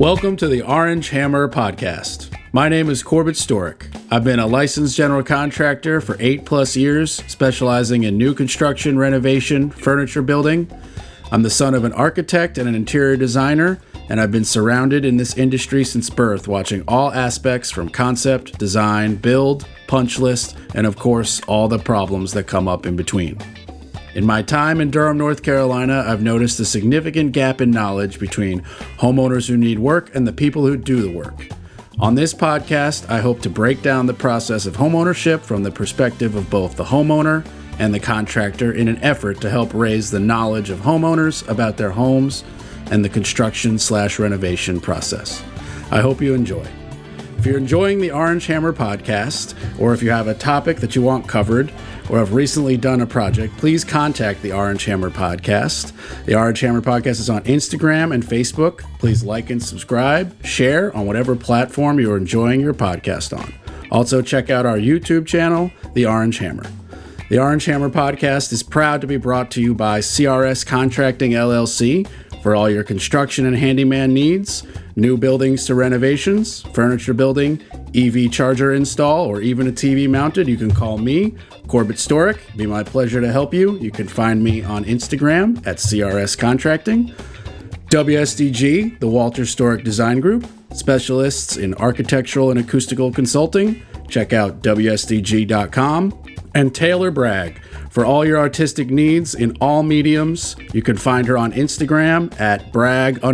Welcome to the Orange Hammer Podcast. My name is Corbett Storick. I've been a licensed general contractor for 8+ years, specializing in new construction, renovation, furniture building. I'm the son of an architect and an interior designer, and I've been surrounded in this industry since birth, watching all aspects from concept, design, build, punch list, and of course, all the problems that come up in between. In my time in Durham, North Carolina, I've noticed a significant gap in knowledge between homeowners who need work and the people who do the work. On this podcast, I hope to break down the process of homeownership from the perspective of both the homeowner and the contractor in an effort to help raise the knowledge of homeowners about their homes and the construction/renovation process. I hope you enjoy. If you're enjoying the Orange Hammer Podcast, or if you have a topic that you want covered, or have recently done a project, please contact the Orange Hammer Podcast. The Orange Hammer Podcast is on Instagram and Facebook. Please like and subscribe, share on whatever platform you're enjoying your podcast on. Also, check out our YouTube channel, The Orange Hammer. The Orange Hammer Podcast is proud to be brought to you by CRS Contracting LLC for all your construction and handyman needs, new buildings to renovations, furniture building, EV charger install, or even a TV mounted. You can call me, Corbett Storick. It'd be my pleasure to help you. You can find me on Instagram at CRS Contracting. WSDG, the Walter Storick Design Group, specialists in architectural and acoustical consulting. Check out WSDG.com. And Taylor Bragg, for all your artistic needs in all mediums. You can find her on Instagram at brag_about_art.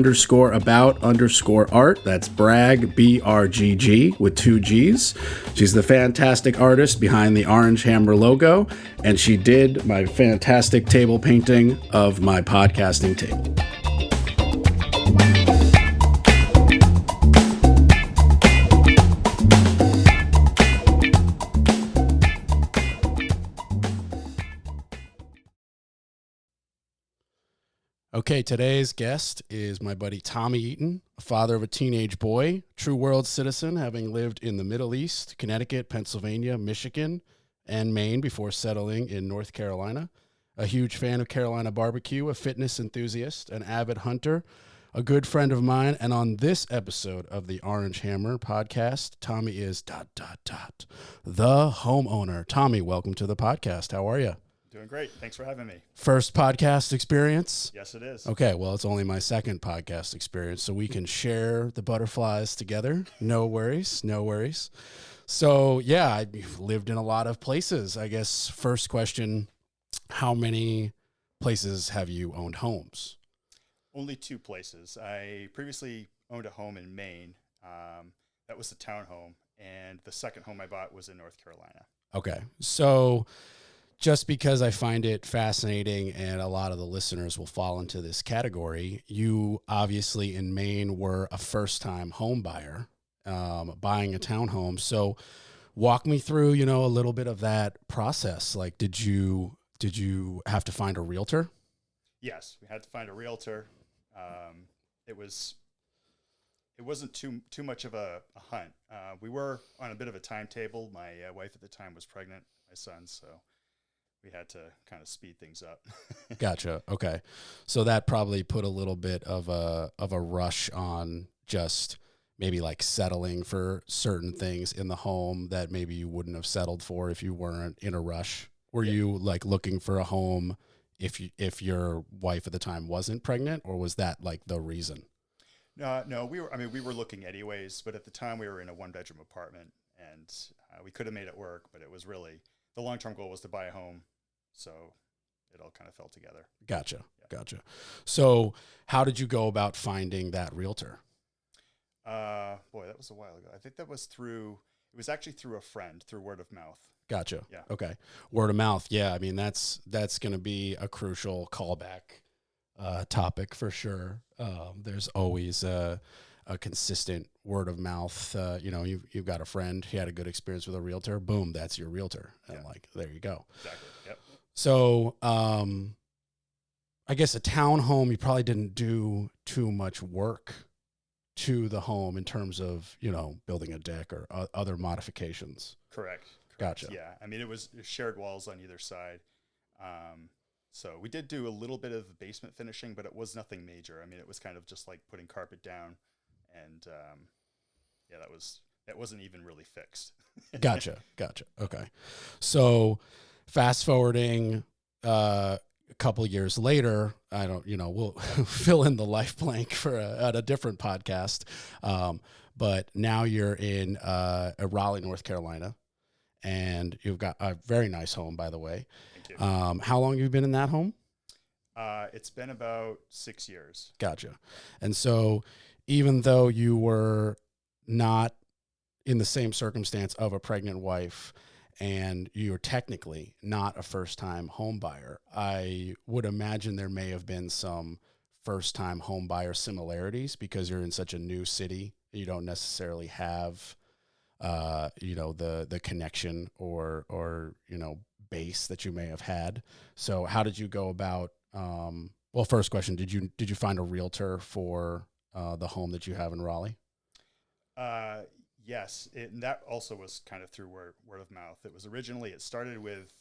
That's brag, BRGG, with 2 G's. She's the fantastic artist behind the Orange Hammer logo, and she did my fantastic table painting of my podcasting table. Okay, today's guest is my buddy Tommy Eaton, a father of a teenage boy, true world citizen, having lived in the Middle East, Connecticut, Pennsylvania, Michigan, and Maine before settling in North Carolina. A huge fan of Carolina barbecue, a fitness enthusiast, an avid hunter, a good friend of mine. And on this episode of the Orange Hammer Podcast, Tommy is ... the homeowner. Tommy, welcome to the podcast. How are you? Doing great. Thanks for having me. First podcast experience? Yes, it is. Okay, well, it's only my second podcast experience, so we can share the butterflies together. No worries, no worries. So, yeah, I've lived in a lot of places. I guess first question, how many places have you owned homes? Only 2 places. I previously owned a home in Maine. That was a townhome, and the second home I bought was in North Carolina. Okay, so just because I find it fascinating and a lot of the listeners will fall into this category, you obviously in Maine were a first-time home buyer, buying a townhome. So walk me through, a little bit of that process. Like, did you have to find a realtor? Yes, we had to find a realtor. It wasn't too much of a hunt. We were on a bit of a timetable. My wife at the time was pregnant, my son, so we had to kind of speed things up. Gotcha. Okay. So that probably put a little bit of a rush on just maybe like settling for certain things in the home that maybe you wouldn't have settled for if you weren't in a rush. Were you like looking for a home if your wife at the time wasn't pregnant, or was that like the reason? No, we were looking anyways, but at the time we were in a 1-bedroom apartment, and we could have made it work, but it was really, the long-term goal was to buy a home. So it all kind of fell together. Gotcha. Yeah. Gotcha. So how did you go about finding that realtor? Boy, that was a while ago. I think it was actually through a friend, through word of mouth. Gotcha. Yeah. Okay. Word of mouth. Yeah. I mean, that's going to be a crucial callback topic for sure. There's always a consistent word of mouth. You've got a friend, he had a good experience with a realtor. Boom, that's your realtor. And there you go. Exactly. Yep. So, I guess a townhome, you probably didn't do too much work to the home in terms of, building a deck or other modifications. Correct. Gotcha. Yeah. I mean, it was shared walls on either side. So we did do a little bit of basement finishing, but it was nothing major. I mean, it was kind of just like putting carpet down and yeah, that wasn't even really fixed. Gotcha. Okay. So fast forwarding a couple years later, we'll fill in the life blank for at a different podcast. But now you're in Raleigh, North Carolina, and you've got a very nice home, by the way. Thank you. How long have you been in that home? It's been about 6 years. Gotcha. And so even though you were not in the same circumstance of a pregnant wife, and you're technically not a first-time home buyer, I would imagine there may have been some first-time home buyer similarities because you're in such a new city. You don't necessarily have, the connection or base that you may have had. So how did you go about? Well, first question: Did you find a realtor for the home that you have in Raleigh? Yes, and that also was kind of through word of mouth. It started with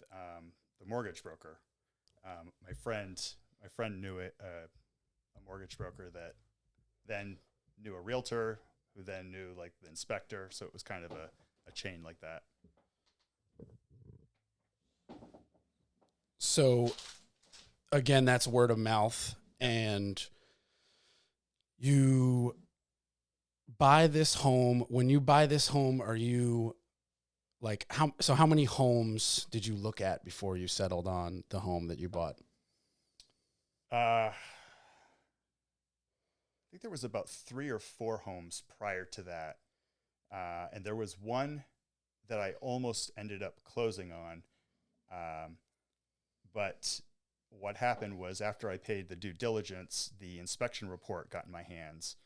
the mortgage broker. My friend knew a mortgage broker that then knew a realtor who then knew like the inspector. So it was kind of a chain like that. So again, that's word of mouth, and you buy this home. When you buy this home, are you like, how many homes did you look at before you settled on the home that you bought? I think there was about 3 or 4 homes prior to that. And there was one that I almost ended up closing on. But what happened was after I paid the due diligence, the inspection report got in my hands,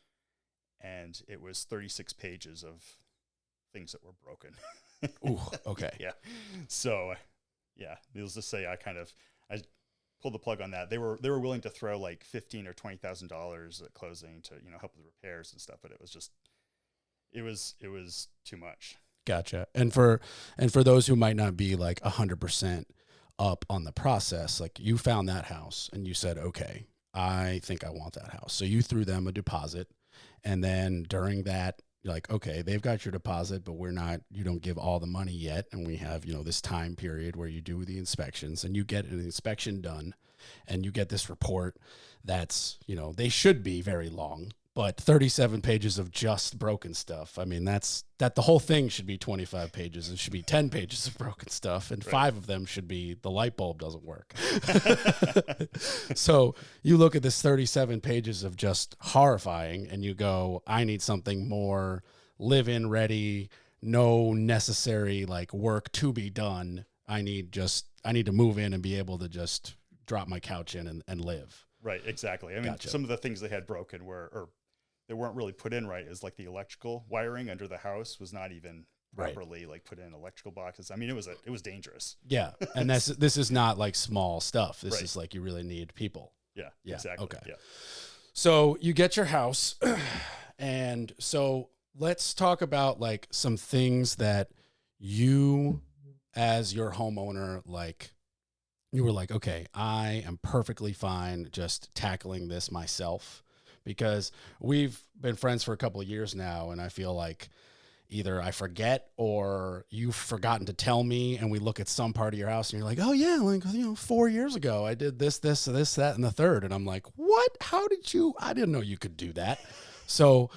and it was 36 pages of things that were broken. Ooh, okay. Yeah. So, yeah, needless to say, I pulled the plug on that. They were willing to throw like $15,000 or $20,000 at closing to help with the repairs and stuff, but it was too much. Gotcha. And for those who might not be like 100% up on the process, like you found that house and you said, okay, I think I want that house. So you threw them a deposit, and then during that, you're like, okay, they've got your deposit, but you don't give all the money yet. And we have, this time period where you do the inspections, and you get an inspection done, and you get this report that's, they should be very long, but 37 pages of just broken stuff. I mean, the whole thing should be 25 pages. It should be 10 pages of broken stuff, and 5 of them should be the light bulb doesn't work. So you look at this 37 pages of just horrifying, and you go, I need something more live-in ready, no necessary like work to be done. I need to move in and be able to just drop my couch in and live. Right, exactly. I mean, Gotcha. Some of the things they had broken they weren't really put in right, is like the electrical wiring under the house was not even properly like put in electrical boxes. I mean, it was dangerous. Yeah. And this is not like small stuff. This is like, you really need people. Yeah, exactly. Okay. Yeah. So you get your house, and so let's talk about like some things that you, as your homeowner, like you were like, okay, I am perfectly fine just tackling this myself. Because we've been friends for a couple of years now, and I feel like either I forget or you've forgotten to tell me, and we look at some part of your house and you're like, oh yeah, like 4 years ago I did this, that, and the third. And I'm like, what? How did you? I didn't know you could do that. So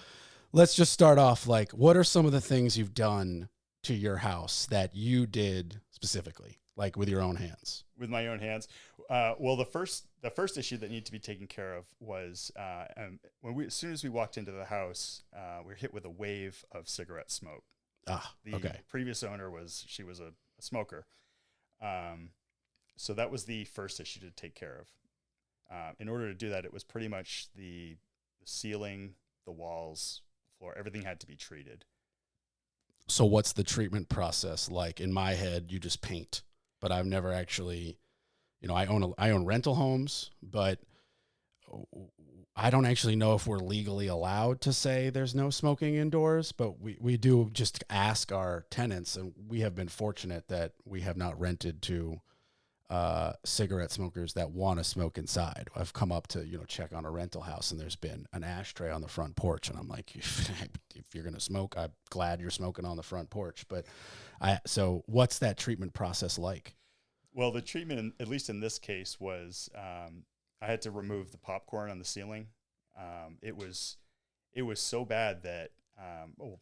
let's just start off. Like, what are some of the things you've done to your house that you did specifically, like with your own hands? With my own hands. Well, the first issue that needed to be taken care of was as soon as we walked into the house, we were hit with a wave of cigarette smoke. The previous owner was a smoker. So that was the first issue to take care of. In order to do that, it was pretty much the ceiling, the walls, the floor, everything had to be treated. So what's the treatment process like? In my head, you just paint, but I've never actually, I own rental homes, but I don't actually know if we're legally allowed to say there's no smoking indoors, but we do just ask our tenants, and we have been fortunate that we have not rented to cigarette smokers that want to smoke inside. I've come up to, check on a rental house, and there's been an ashtray on the front porch. And I'm like, if you're going to smoke, I'm glad you're smoking on the front porch. But so what's that treatment process like? Well, the treatment, at least in this case, was I had to remove the popcorn on the ceiling. It was so bad that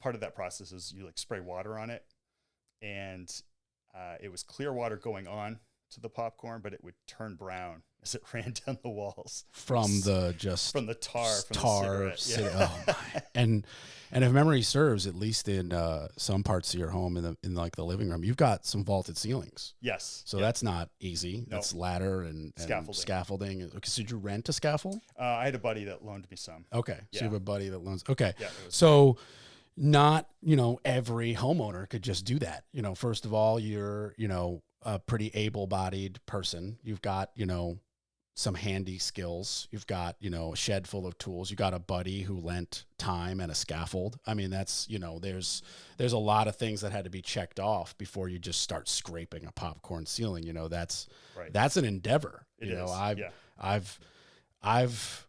part of that process is you spray water on it, and it was clear water going on to the popcorn, but it would turn brown as it ran down the walls from the tar. Yeah. Oh my. And if memory serves, at least in some parts of your home, in the living room, you've got some vaulted ceilings. Yes. So that's not easy. No. That's ladder and scaffolding. Okay, so did you rent a scaffold? I had a buddy that loaned me some. Okay, so you have a buddy that loans. Okay, yeah, so not every homeowner could just do that. First of all, you're a pretty able-bodied person. You've got some handy skills. You've got a shed full of tools. You got a buddy who lent time and a scaffold. I mean, that's there's a lot of things that had to be checked off before you just start scraping a popcorn ceiling. That's right. That's an endeavor. It is. I've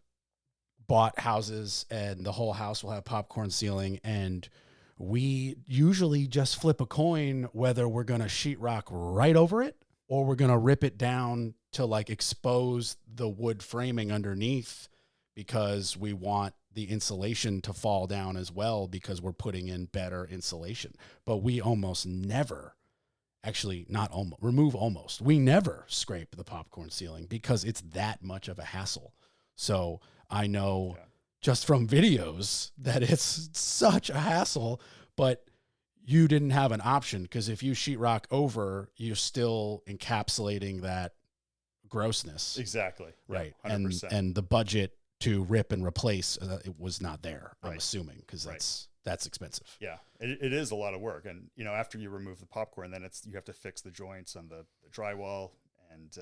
bought houses, and the whole house will have popcorn ceiling, and we usually just flip a coin whether we're going to sheetrock right over it or we're going to rip it down to expose the wood framing underneath, because we want the insulation to fall down as well, because we're putting in better insulation. But we almost never, we never scrape the popcorn ceiling because it's that much of a hassle. So I know just from videos that it's such a hassle, but you didn't have an option, because if you sheetrock over, you're still encapsulating that grossness. Exactly. Right. Yeah, 100%. And the budget to rip and replace, it was not there, I'm Right. assuming, because that's expensive. Yeah, it is a lot of work. And, after you remove the popcorn, then you have to fix the joints on the drywall, and,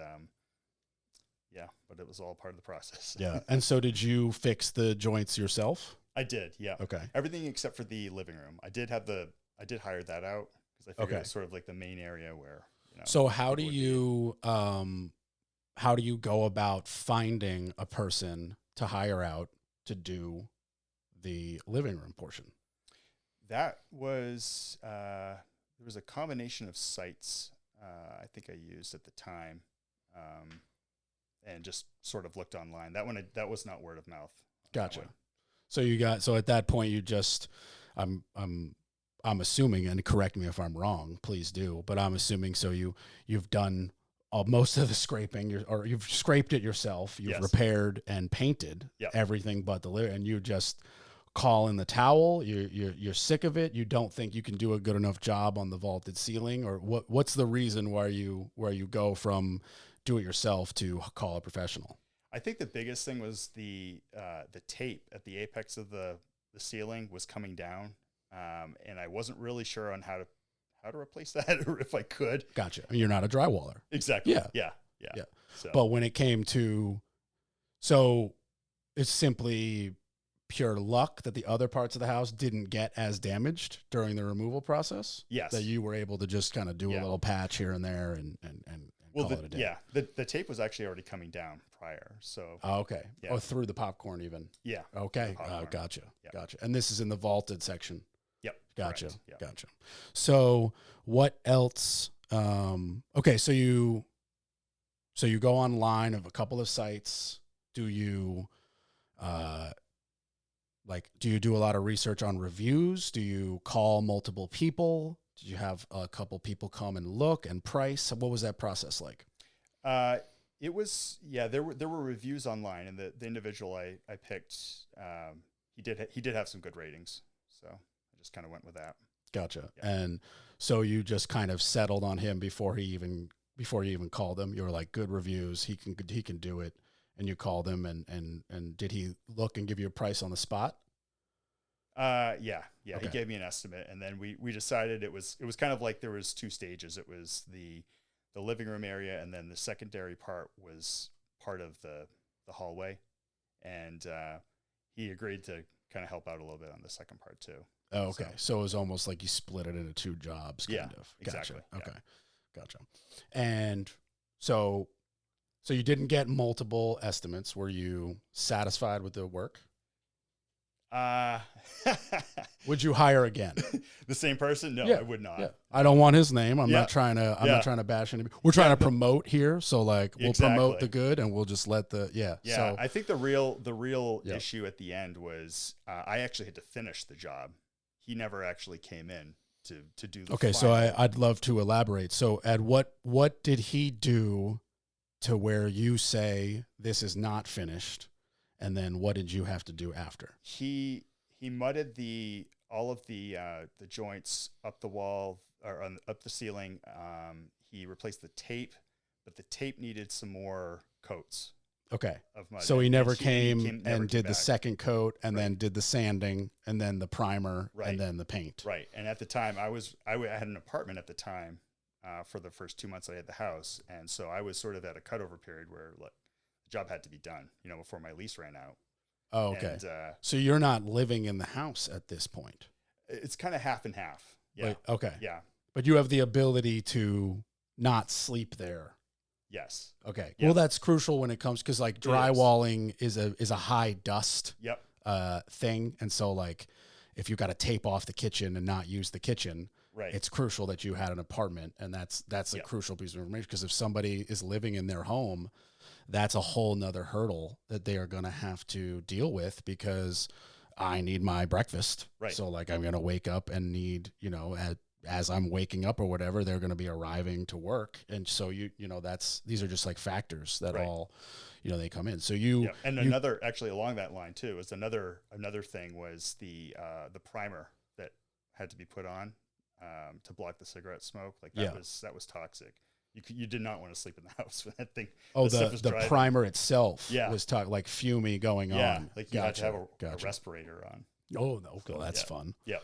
but it was all part of the process. Yeah. And so did you fix the joints yourself? I did. Yeah. Okay. Everything except for the living room. I did hire that out, because I figured it was sort of the main area where, So how do you go about finding a person to hire out to do the living room portion? That was, there was a combination of sites I think I used at the time, and just sort of looked online. That was not word of mouth. Gotcha. So at that point you just, I'm assuming, and correct me if I'm wrong, please do, but I'm assuming, so you've done most of the scraping, or you've scraped it yourself, you've repaired and painted everything but the and you just call in the towel. You're sick of it. You don't think you can do a good enough job on the vaulted ceiling, or what's the reason where you go from do it yourself to call a professional? I think the biggest thing was the tape at the apex of the ceiling was coming down, and I wasn't really sure on how to replace that, or if I could. Gotcha. I mean, you're not a drywaller. Exactly. Yeah. Yeah. So. But when it came to, so it's simply pure luck that the other parts of the house didn't get as damaged during the removal process. Yes. That you were able to just kind of do a little patch here and there and call it a day. Yeah. The tape was actually already coming down prior. So. Oh, okay. Yeah. Oh, through the popcorn even. Yeah. Okay. Gotcha. Yep. Gotcha. And this is in the vaulted section. Yep. Gotcha. Yep. Gotcha. So what else? Okay. So you go online of a couple of sites. Do you do a lot of research on reviews? Do you call multiple people? Did you have a couple people come and look and price? What was that process like? It was, there were reviews online, and the individual I picked, he did have some good ratings. So I just kind of went with that. Gotcha. Yeah. And so you just kind of settled on him before you even called him. You were like, good reviews. He can do it. And you called him, and did he look and give you a price on the spot? Yeah. Okay. He gave me an estimate, and then we decided it was kind of like there was two stages. It was the living room area, and then the secondary part was part of the hallway, and he agreed to kind of help out a little bit on the second part too. Oh, okay. So it was almost like you split it into two jobs, kind of. Gotcha. Exactly. Okay. Gotcha. And So you didn't get multiple estimates. Were you satisfied with the work? Would you hire again? The same person? No, Yeah, I would not. Yeah. I don't want his name. I'm Yeah. not trying to. I'm Yeah. not trying to bash anybody. We're trying to promote here, so like we'll promote Exactly. the good, and we'll just let the Yeah, So I think the real Yeah. issue at the end was I actually had to finish the job. He never actually came in to do the okay, so final. I'd love to elaborate. So, Ed, what did he do to where you say this is not finished, and then what did you have to do after? He mudded all of the joints up the wall or up the ceiling. He replaced the tape, but the tape needed some more coats Okay, of mud. so he And never never came came and did the back. second coat, and Right. then did the sanding, and then the primer, Right. and then the paint. Right. And at the time, I had an apartment at the time for the first 2 months I had the house, and so I was sort of at a cutover period where the job had to be done, before my lease ran out. Oh, okay. And So you're not living in the house at this point. it's kind of half and half. Yeah. Like, okay. Yeah. But you have the ability to not sleep there. Yes. Okay. Yeah. Well, that's crucial when it comes because like is. drywalling is a high dust Yep. thing, and so like if you got to tape off the kitchen and not use the kitchen, Right. it's crucial that you had an apartment, and that's a Yep. crucial piece of information because if somebody is living in their home, that's a whole nother hurdle that they are going to have to deal with because I need my breakfast. Right. So like I'm going to wake up and need, as I'm waking up or whatever, they're going to be arriving to work. And so these are just like factors that Right. all, they come in. So you, Yeah. And another, actually along that line too, is another thing was the primer that had to be put on to block the cigarette smoke. Like that was toxic. You did not want to sleep in the house when that thing. oh, stuff was the driving. primer itself Yeah. was like fumy going Yeah. on. Like you had to have a Gotcha. respirator on. Oh, no, okay, that's yeah. fun. Yeah.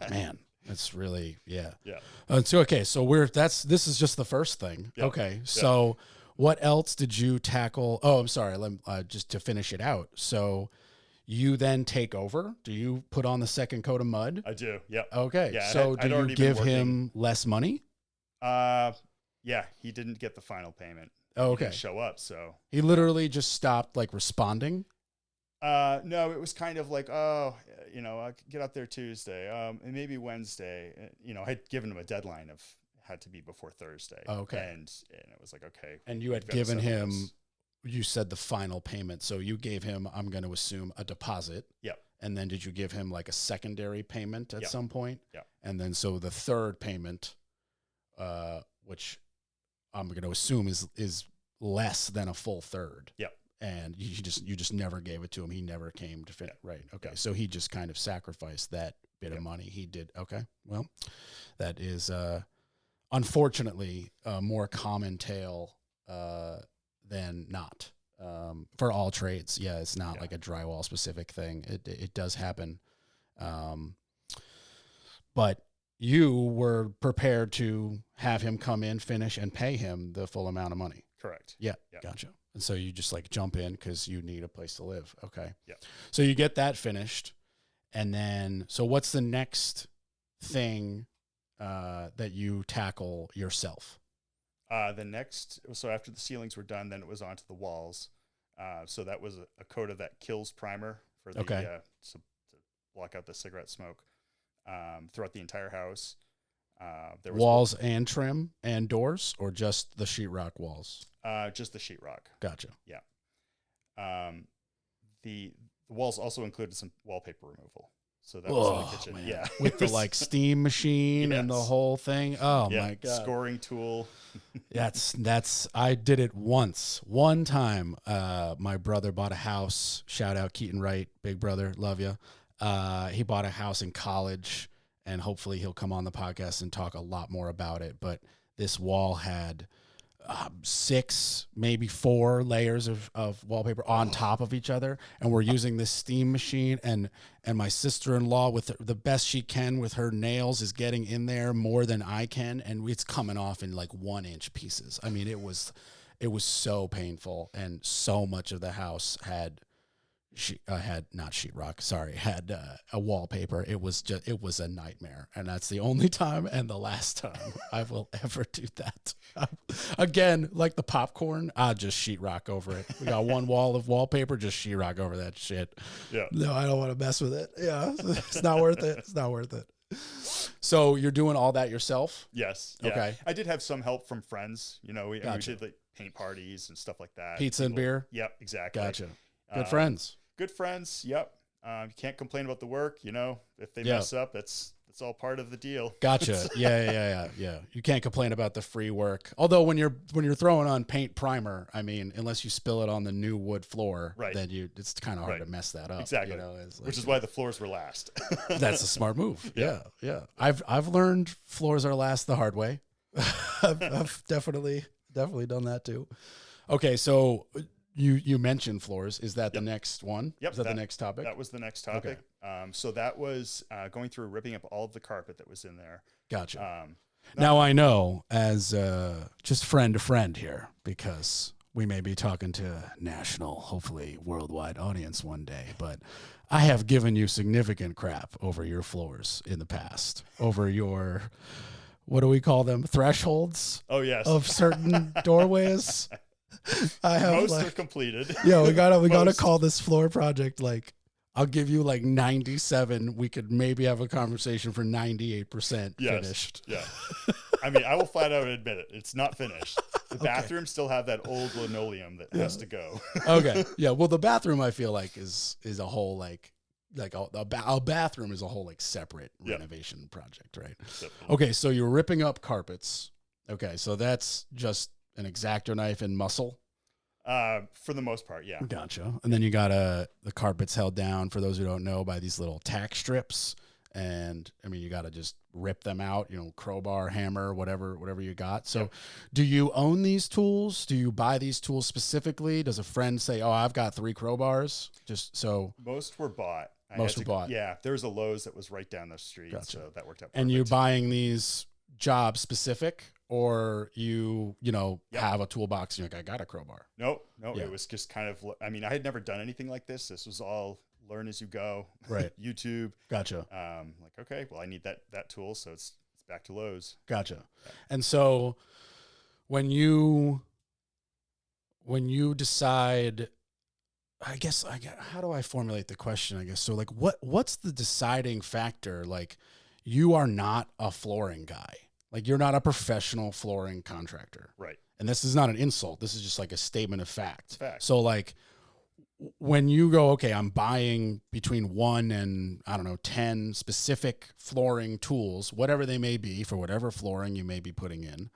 Man, that's really, yeah. Yeah. So this is just the first thing. Yep. Okay. So what else did you tackle? Oh, I'm sorry. Just to finish it out. So you then take over. Do you put on the second coat of mud? I do. Yep. Okay. Yeah, So I'd do you already been give him less money? Yeah, he didn't get the final payment. Oh, He okay. didn't show up, so He literally just stopped like responding. no, it was kind of like, I'll get up there Tuesday, and maybe Wednesday. I'd given him a deadline of had to be before Thursday. Okay. And it was like, okay. And you we've had gotta given settle him, this. you said the final payment. So you gave him, I'm going to assume, a deposit. Yep. And then did you give him like a secondary payment at Yep. some point? Yep. And then so the third payment, which I'm going to assume is less than a full third. Yep. And you just never gave it to him. He never came to finish. Right. Okay. Yep. So he just kind of sacrificed that bit of Yep. money. He did. Okay. Well, that is unfortunately a more common tale than not. For all trades. Yeah, it's not Yeah. like a drywall specific thing. It does happen. But you were prepared to have him come in, finish, and pay him the full amount of money. Correct. Yeah, Yep. gotcha. And so you just like jump in because you need a place to live. Okay. Yep. So you get that finished. And then, so what's the next thing that you tackle yourself? So after the ceilings were done, then it was onto the walls. So that was a coat of that Kills primer for the to block out the cigarette smoke throughout the entire house. There was Walls and trim and doors, or just the sheetrock walls? just the sheetrock. Gotcha. The walls also included some wallpaper removal. So that was in the kitchen. Man. Yeah. With It the was- like steam machine and the Yes. whole thing. Oh yeah, my God. scoring tool. I did it one time. My brother bought a house. Shout out Keaton Wright, big brother, love you. He bought a house in college, and hopefully he'll come on the podcast and talk a lot more about it. But this wall had 6, maybe 4 layers of wallpaper on top of each other, and we're using this steam machine, and my sister-in-law, with the best she can with her nails, is getting in there more than I can, and it's coming off in like 1-inch pieces. I mean, it was so painful, and so much of the house had had not sheetrock. Sorry, had a wallpaper. It was a nightmare, and that's the only time and the last time I will ever do that. Again, like the popcorn, I just sheetrock over it. We got one wall of wallpaper, just sheetrock over that shit. Yeah. No, I don't want to mess with it. Yeah, it's not worth it. It's not worth it. So you're doing all that yourself? Yes. Yeah. Okay. I did have some help from friends. You know, we Gotcha. did like paint parties and stuff like that. Pizza and beer? Yep, exactly. Gotcha. Good friends. Good friends. Yep. You can't complain about the work. You know, if they Yeah. mess up, it's all part of the deal. Gotcha. Yeah. You can't complain about the free work. Although when you're throwing on paint primer, I mean, unless you spill it on the new wood floor, Right. then it's kind of hard Right. to mess that up. Exactly. You know, it's like, Which is why the floors were last. that's a smart move. Yeah. Yeah. I've learned floors are last the hard way. I've definitely done that too. Okay, so you mentioned floors. Is that the next one? Yep. Is that the next topic? That was the next topic. So that was going through ripping up all of the carpet that was in there. Gotcha. Now I know as just friend to friend here, because we may be talking to a national, hopefully worldwide audience one day, but I have given you significant crap over your floors in the past, over your, what do we call them? Thresholds Oh, yes. of certain doorways. I have Most are completed. yeah, we gotta Most. call this floor project like, I'll give you like 97. We could maybe have a conversation for 98% Yes. finished. Yeah. I mean, I will flat out admit it. It's not finished. The bathrooms still have that old linoleum that has to go. Okay. Yeah. Well, the bathroom I feel like is a whole like a bathroom is a whole like separate renovation project, right? Definitely. Okay. So you're ripping up carpets. Okay. So that's just an X-Acto knife and muscle. For the most part, yeah. Gotcha. And then you got the carpets held down, for those who don't know, by these little tack strips. And I mean, you got to just rip them out, crowbar, hammer, whatever you got. So do you own these tools? Do you buy these tools specifically? Does a friend say, oh, I've got 3 crowbars? Just so. Most were bought. Most were bought. Yeah. There was a Lowe's that was right down the street. Gotcha. So that worked out perfect. And you're buying these job specific, or you have a toolbox and you're like, I got a crowbar? No, Yeah. it was just kind of, I mean, I had never done anything like this. This was all learn as you go. Right. YouTube. Gotcha. Like, okay, well, I need that tool. So it's back to Lowe's. Gotcha. And so when you decide, I guess, how do I formulate the question? I guess so. Like, what's the deciding factor? Like, you are not a flooring guy. Like, you're not a professional flooring contractor. Right. And this is not an insult. This is just like a statement of fact. It's fact. So, like, when you go, okay, I'm buying between 1 and, 10 specific flooring tools, whatever they may be, for whatever flooring you may be putting in,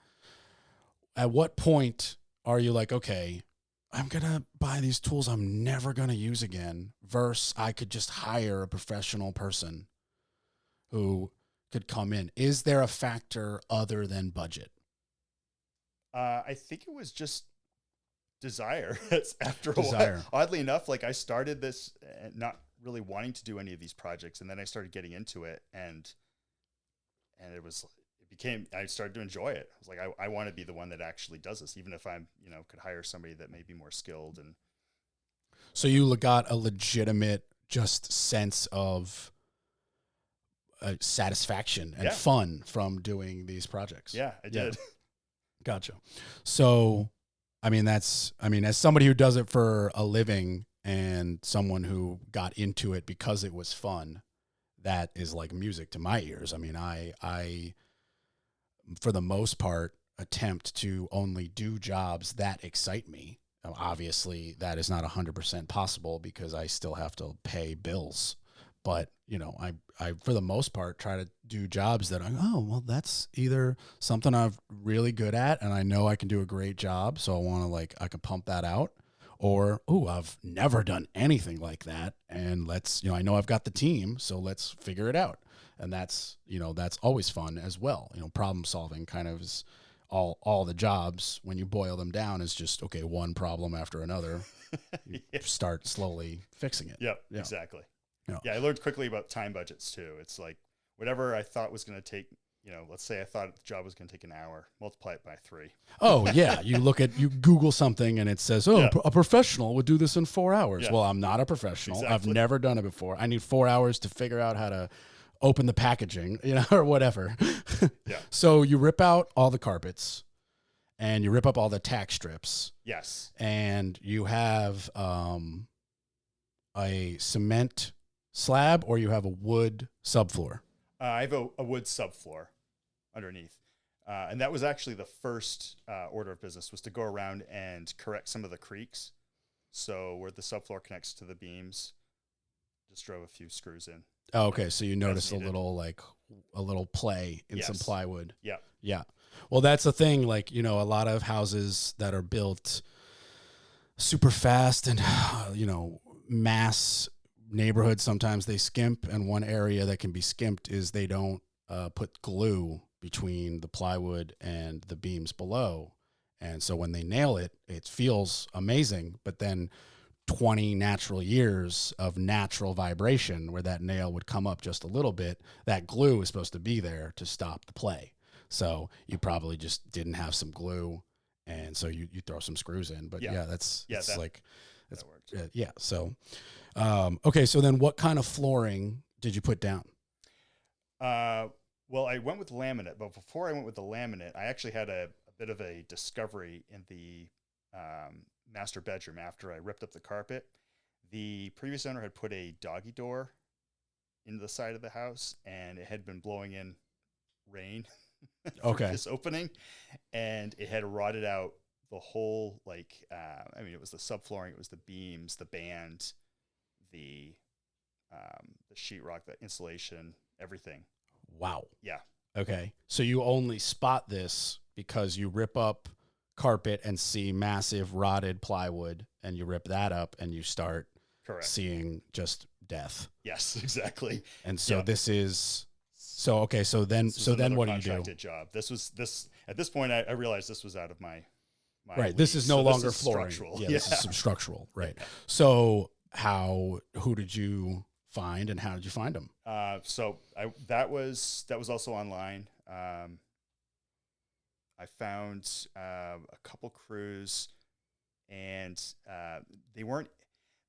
at what point are you like, okay, I'm going to buy these tools I'm never going to use again, versus I could just hire a professional person who could come in? Is there a factor other than budget? I think it was just desire. It's after a Desire. while. Oddly enough, like I started this not really wanting to do any of these projects, and then I started getting into it, and I started to enjoy it. I was like, I want to be the one that actually does this, even if I'm, could hire somebody that may be more skilled. And so you got a legitimate just sense of satisfaction and fun from doing these projects. yeah, I did. Gotcha. So, as somebody who does it for a living and someone who got into it because it was fun, that is like music to my ears. I mean, I for the most part, attempt to only do jobs that excite me. Now, obviously, that is not 100% possible because I still have to pay bills. But, I for the most part, try to do jobs that that's either something I'm really good at and I know I can do a great job, so I want to I can pump that out. Or, I've never done anything like that, and I know I've got the team, so let's figure it out. And that's always fun as well. Problem solving kind of is all the jobs, when you boil them down, is just, okay, one problem after another. You start slowly fixing it. Yep, exactly. Yeah, I learned quickly about time budgets too. It's like whatever I thought was going to take let's say I thought the job was going to take an hour, multiply it by 3. Oh yeah, you Google something and it says, "Oh, Yeah. a professional would do this in 4 hours." Yeah. Well, I'm not a professional. I've Exactly. never done it before. I need 4 hours to figure out how to open the packaging, or whatever. Yeah. So you rip out all the carpets, and you rip up all the tack strips, Yes. and you have a cement slab, or you have a wood subfloor. I have a wood subfloor underneath. And that was actually the first order of business, was to go around and correct some of the creaks. So where the subfloor connects to the beams, just drove a few screws in. Oh, okay, so you notice a needed. little play in some Yes. plywood. Yeah. Yeah. Well, that's the thing. Like, a lot of houses that are built super fast and, mass neighborhoods, sometimes they skimp. And one area that can be skimped is they don't put glue between the plywood and the beams below. And so when they nail it, it feels amazing. But then 20 natural years of natural vibration where that nail would come up just a little bit, that glue is supposed to be there to stop the play. So you probably just didn't have some glue, and so you throw some screws in. But Yeah. that's That works. yeah. So okay, so then what kind of flooring did you put down? Well, I went with laminate, but before I went with the laminate, I actually had a bit of a discovery in the master bedroom after I ripped up the carpet. The previous owner had put a doggy door into the side of the house, and it had been blowing in rain through this opening, and it had rotted out the whole, it was the subflooring, it was the beams, the band, the sheetrock, the insulation, everything. Wow. Yeah. Okay. So you only spot this because you rip up carpet and see massive rotted plywood, and you rip that up and you start seeing just death. Yes, exactly. And so this is okay. So then what do you do? Job. This at this point I realized this was out of my right. league. This is no longer this is flooring. structural. Yeah, this is some structural. Right. So who did you find, and how did you find them? That was also online. I found a couple crews, and they weren't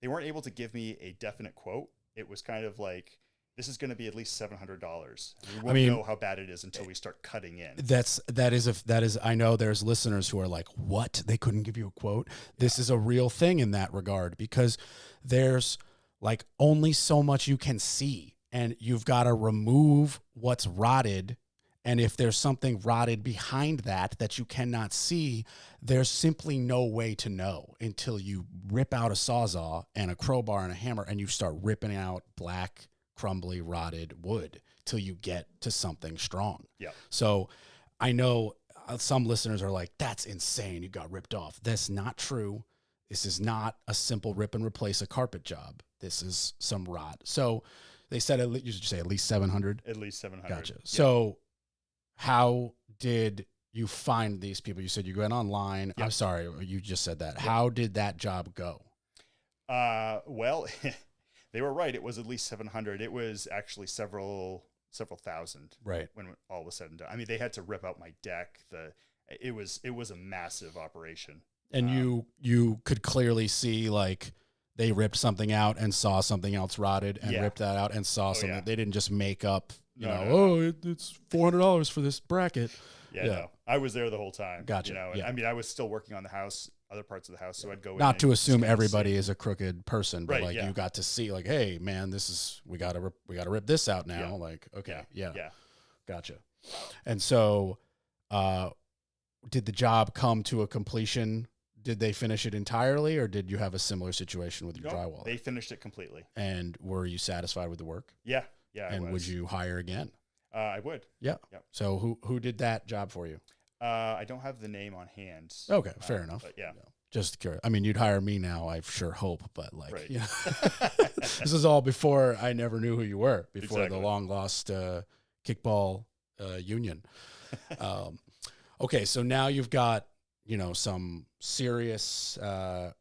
able to give me a definite quote. It was kind of like, this is going to be at least $700. We won't know how bad it is until we start cutting in. That is. I know there's listeners who are like, what? They couldn't give you a quote? This is a real thing in that regard, because there's like only so much you can see, and you've got to remove what's rotted. And if there's something rotted behind that you cannot see, there's simply no way to know until you rip out a Sawzall and a crowbar and a hammer, and you start ripping out black, crumbly, rotted wood till you get to something strong. Yeah. So I know some listeners are like, that's insane, you got ripped off. That's not true. This is not a simple rip and replace a carpet job. This is some rot. So they said, you should say at least 700? At least 700. Gotcha. Yeah. So how did you find these people? You said you went online. Yep. I'm sorry, you just said that. Yep. How did that job go? Well, they were right. It was at least 700. It was actually several thousand. Right. When all was said and done. I mean, they had to rip out my deck. It was a massive operation. And you could clearly see, like, they ripped something out and saw something else rotted, and ripped that out and saw something. Yeah. They didn't just make up, it's $400 for this bracket. Yeah. No, I was there the whole time. Gotcha. I mean, I was still working on the house, other parts of the house, so I'd go in. Not to assume everybody is a crooked person, but right, you got to see, like, hey, man, we gotta rip this out now. Yeah. Like, okay, yeah, gotcha. And so, did the job come to a completion? Did they finish it entirely, or did you have a similar situation with your drywall? They finished it completely. And were you satisfied with the work? Yeah. And would you hire again? I would. Yeah. Yep. So who did that job for you? I don't have the name on hand. Okay, fair enough. But yeah. No, just curious. I mean, you'd hire me now, I sure hope, but like, right. This is all before I never knew who you were, before Exactly. the long lost kickball union. Okay, so now you've got, some serious not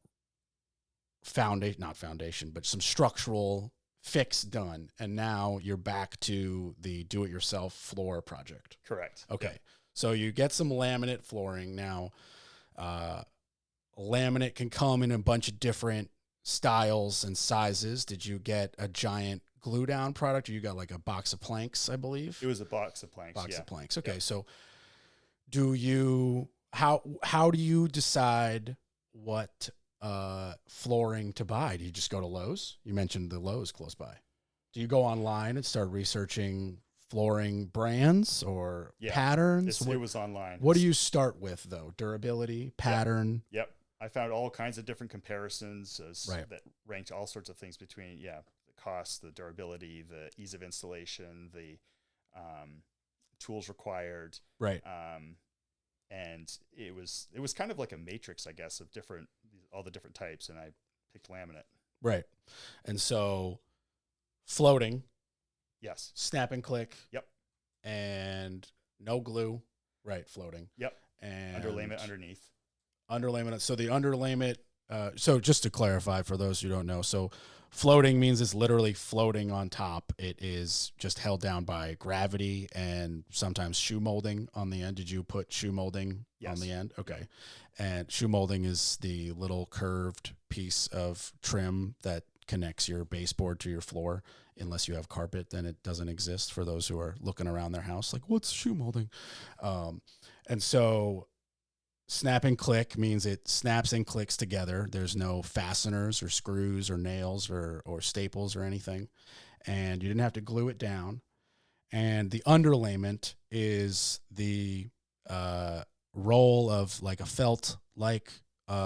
foundation, but some structural fix done, and now you're back to the do-it-yourself floor project. Correct. Okay. Yep. So you get some laminate flooring. Now, laminate can come in a bunch of different styles and sizes. Did you get a giant glue down product, or you got like a box of planks, I believe? It was a box of planks. Box of planks. Okay. Yep. So how do you decide what flooring to buy? Do you just go to Lowe's? You mentioned the Lowe's close by. Do you go online and start researching flooring brands or patterns? It was online. What do you start with though? Durability, pattern? Yep. I found all kinds of different comparisons Right. that ranked all sorts of things between, the cost, the durability, the ease of installation, the tools required. Right. And it was kind of like a matrix, I guess, of all the different types. And I picked laminate. Right. And so floating, Yes. snap and click. Yep. And no glue. Right. Floating. Yep. And Underlayment underneath. Underlayment. So the underlayment, so just to clarify for those who don't know, so floating means it's literally floating on top. It is just held down by gravity and sometimes shoe molding on the end. Did you put shoe molding on the end? Okay. And shoe molding is the little curved piece of trim that connects your baseboard to your floor. Unless you have carpet, then it doesn't exist, for those who are looking around their house like, what's shoe molding? And so snap and click means it snaps and clicks together. There's no fasteners or screws or nails or staples or anything. And you didn't have to glue it down. And the underlayment is the roll of like a felt-like,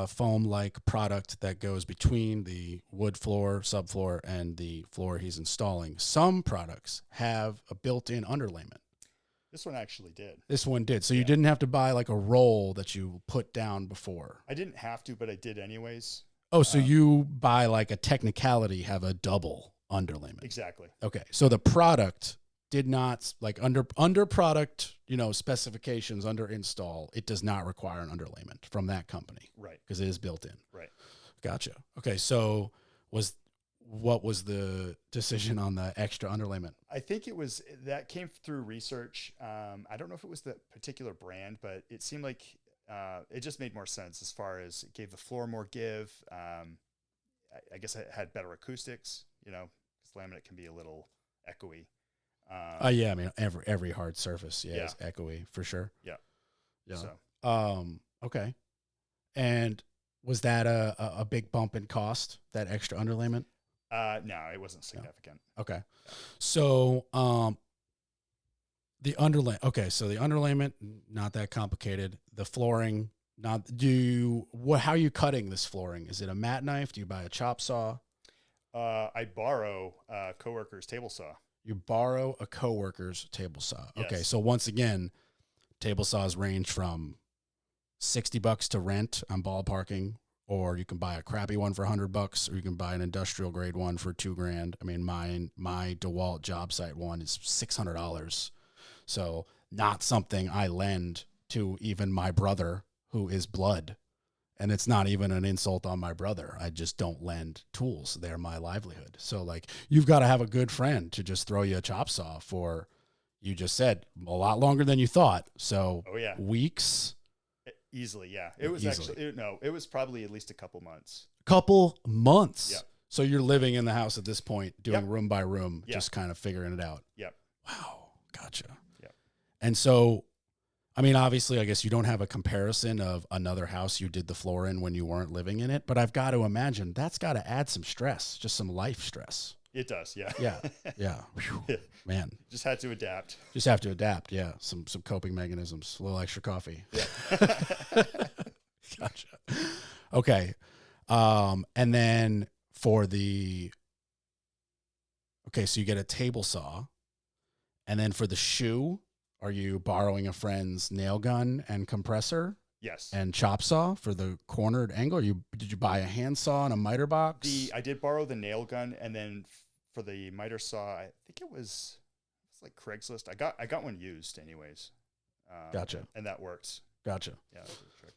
foam-like product that goes between the wood floor, subfloor, and the floor he's installing. Some products have a built-in underlayment. This one actually did. This one did. So you didn't have to buy like a roll that you put down before. I didn't have to, but I did anyways. Oh, so you buy like a technicality, have a double underlayment. Exactly. Okay. So the product did not, like under product, specifications, under install, it does not require an underlayment from that company. Right. Because it is built in. Right. Gotcha. Okay. So what was the decision on the extra underlayment? I think that came through research. I don't know if it was the particular brand, but it seemed like it just made more sense as far as it gave the floor more give. I guess it had better acoustics, because laminate can be a little echoey. Yeah, I mean every hard surface, is echoey for sure. Yeah. So. Okay. And was that a big bump in cost, that extra underlayment? No, it wasn't significant. No. Okay. So, the underlayment, not that complicated. The flooring, how are you cutting this flooring? Is it a mat knife? Do you buy a chop saw? I borrow a coworker's table saw. You borrow a coworker's table saw. Yes. Okay. So once again, table saws range from $60 to rent. I'm ballparking. Or you can buy a crappy one for $100, or you can buy an industrial grade one for $2,000. I mean, my DeWalt job site one is $600. So not something I lend to even my brother, who is blood. And it's not even an insult on my brother. I just don't lend tools. They're my livelihood. So like, you've got to have a good friend to just throw you a chop saw for, you just said, a lot longer than you thought. So weeks. Easily, yeah. It was it was probably at least a couple months. Yeah. So you're living in the house at this point, doing room by room, just kind of figuring it out. Yep. Wow. Gotcha. Yep. And so, I mean, obviously, I guess you don't have a comparison of another house you did the floor in when you weren't living in it, but I've got to imagine that's got to add some stress, just some life stress. It does, yeah. Yeah. Man. Just had to adapt. Yeah. Some coping mechanisms, a little extra coffee. Yeah. Gotcha. Okay. And then so you get a table saw, and then for the shoe, are you borrowing a friend's nail gun and compressor? Yes. And chop saw for the cornered angle? Did you buy a hand saw and a miter box? I did borrow the nail gun, and then for the miter saw, I think it was like Craigslist. I got one used anyways. Gotcha. And that works. Gotcha. Yeah, that was a trick.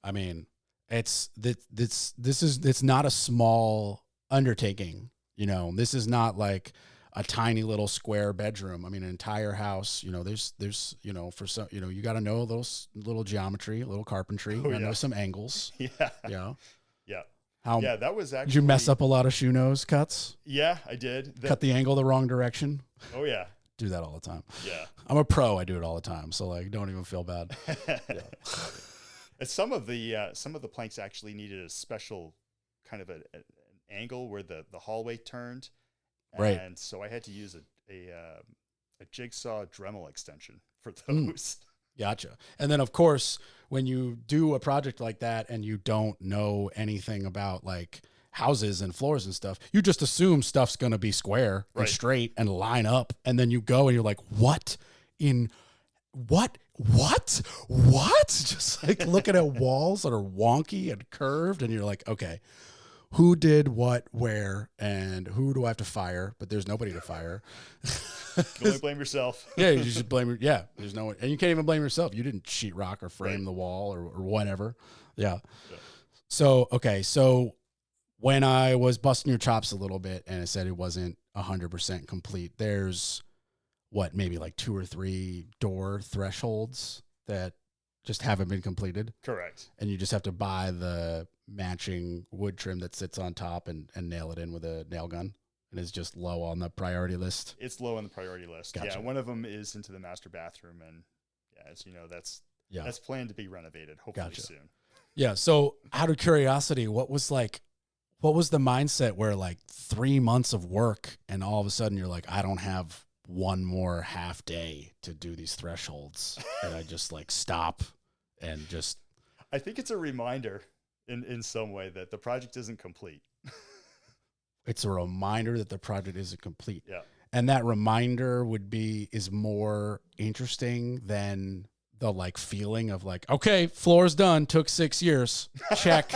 I mean, it's not a small undertaking You know, this is not like a tiny little square bedroom. I mean, an entire house, you know, there's, you know, for some, you know, you got to know those little geometry, a little carpentry, you know some angles. Yeah. Yeah. Yeah. How, yeah, that was actually. did you mess up a lot of shoe nose cuts? Yeah, I did. Cut the angle the wrong direction? Oh, yeah. Do that all the time. Yeah. I'm a pro. I do it all the time. So like, don't even feel bad. Yeah. And some of the planks actually needed a special kind of an angle where the hallway turned. Right. And so I had to use a jigsaw Dremel extension for those. Gotcha. And then of course, when you do a project like that and you don't know anything about like houses and floors and stuff, you just assume stuff's going to be square and straight and line up. And then you go and you're like, what? Just like looking at walls that are wonky and curved. And you're like, okay, who did what, where, and who do I have to fire? But there's nobody to fire. You can only blame yourself. Yeah, you just blame. Yeah, there's no one, and you can't even blame yourself. You didn't sheetrock or frame the wall or whatever. Yeah. So okay, so when I was busting your chops a little bit, and I said it wasn't 100% complete, there's what, maybe like 2 or 3 door thresholds that just haven't been completed. Correct. And you just have to buy the matching wood trim that sits on top and nail it in with a nail gun. And it's just low on the priority list. It's low on the priority list. Gotcha. Yeah, one of them is into the master bathroom, and as you know, that's planned to be renovated hopefully soon. Yeah. So, out of curiosity, what was the mindset where like 3 months of work, and all of a sudden you're like, I don't have one more half day to do these thresholds, and I just like stop and just. I think it's a reminder in some way that the project isn't complete. It's a reminder that the project isn't complete. Yeah. And that reminder is more interesting than the like feeling of like, okay, floor's done, took 6 years. Check.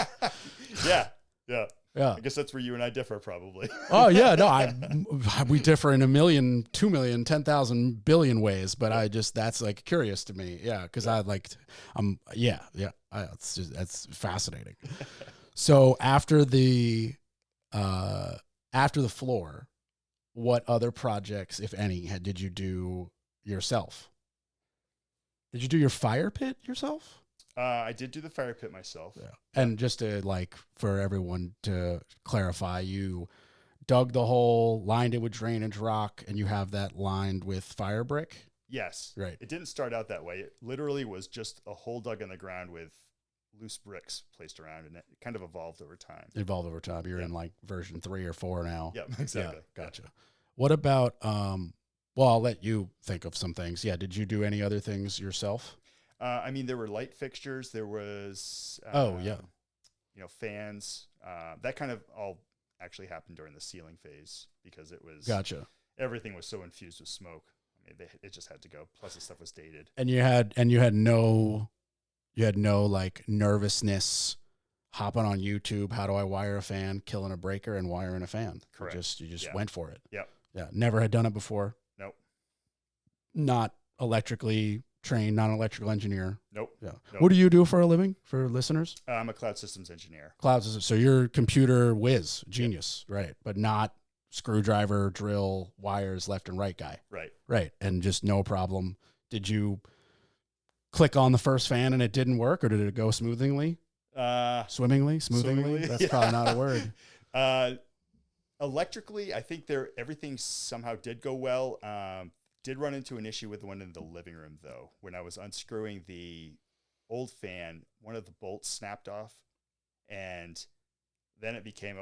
Yeah. Yeah. Yeah. I guess that's where you and I differ probably. Oh yeah. No, we differ in 1 million, 2 million, 10,000 billion ways, but that's like curious to me. Yeah. Cause that's fascinating. So after the floor, what other projects, if any, did you do yourself? Did you do your fire pit yourself? I did do the fire pit myself. Yeah. And just to for everyone to clarify, you dug the hole, lined it with drainage rock, and you have that lined with fire brick? Yes. Right. It didn't start out that way. It literally was just a hole dug in the ground with loose bricks placed around, and it kind of evolved over time. You're in like version 3 or 4 now. Yeah, exactly. Yeah, gotcha. What about, well, I'll let you think of some things. Yeah. Did you do any other things yourself? I mean, there were light fixtures. There was, fans. That kind of all actually happened during the ceiling phase because it was, gotcha. Everything was so infused with smoke. I mean, it just had to go. Plus the stuff was dated. And you had no like nervousness hopping on YouTube. How do I wire a fan, killing a breaker and wiring a fan? Correct. You just went for it. Yep. Yeah. Never had done it before. Nope. Not electrically trained, not an electrical engineer. Nope. Yeah. Nope. What do you do for a living for listeners? I'm a cloud systems engineer. So you're computer whiz, genius, right? But not screwdriver, drill, wires, left and right guy. Right. Right. And just no problem. Did you click on the first fan and it didn't work, or did it go smoothly? Smoothingly? That's probably not a word. Electrically, I think everything somehow did go well. Did run into an issue with the one in the living room though. When I was unscrewing the old fan, one of the bolts snapped off, and then it became,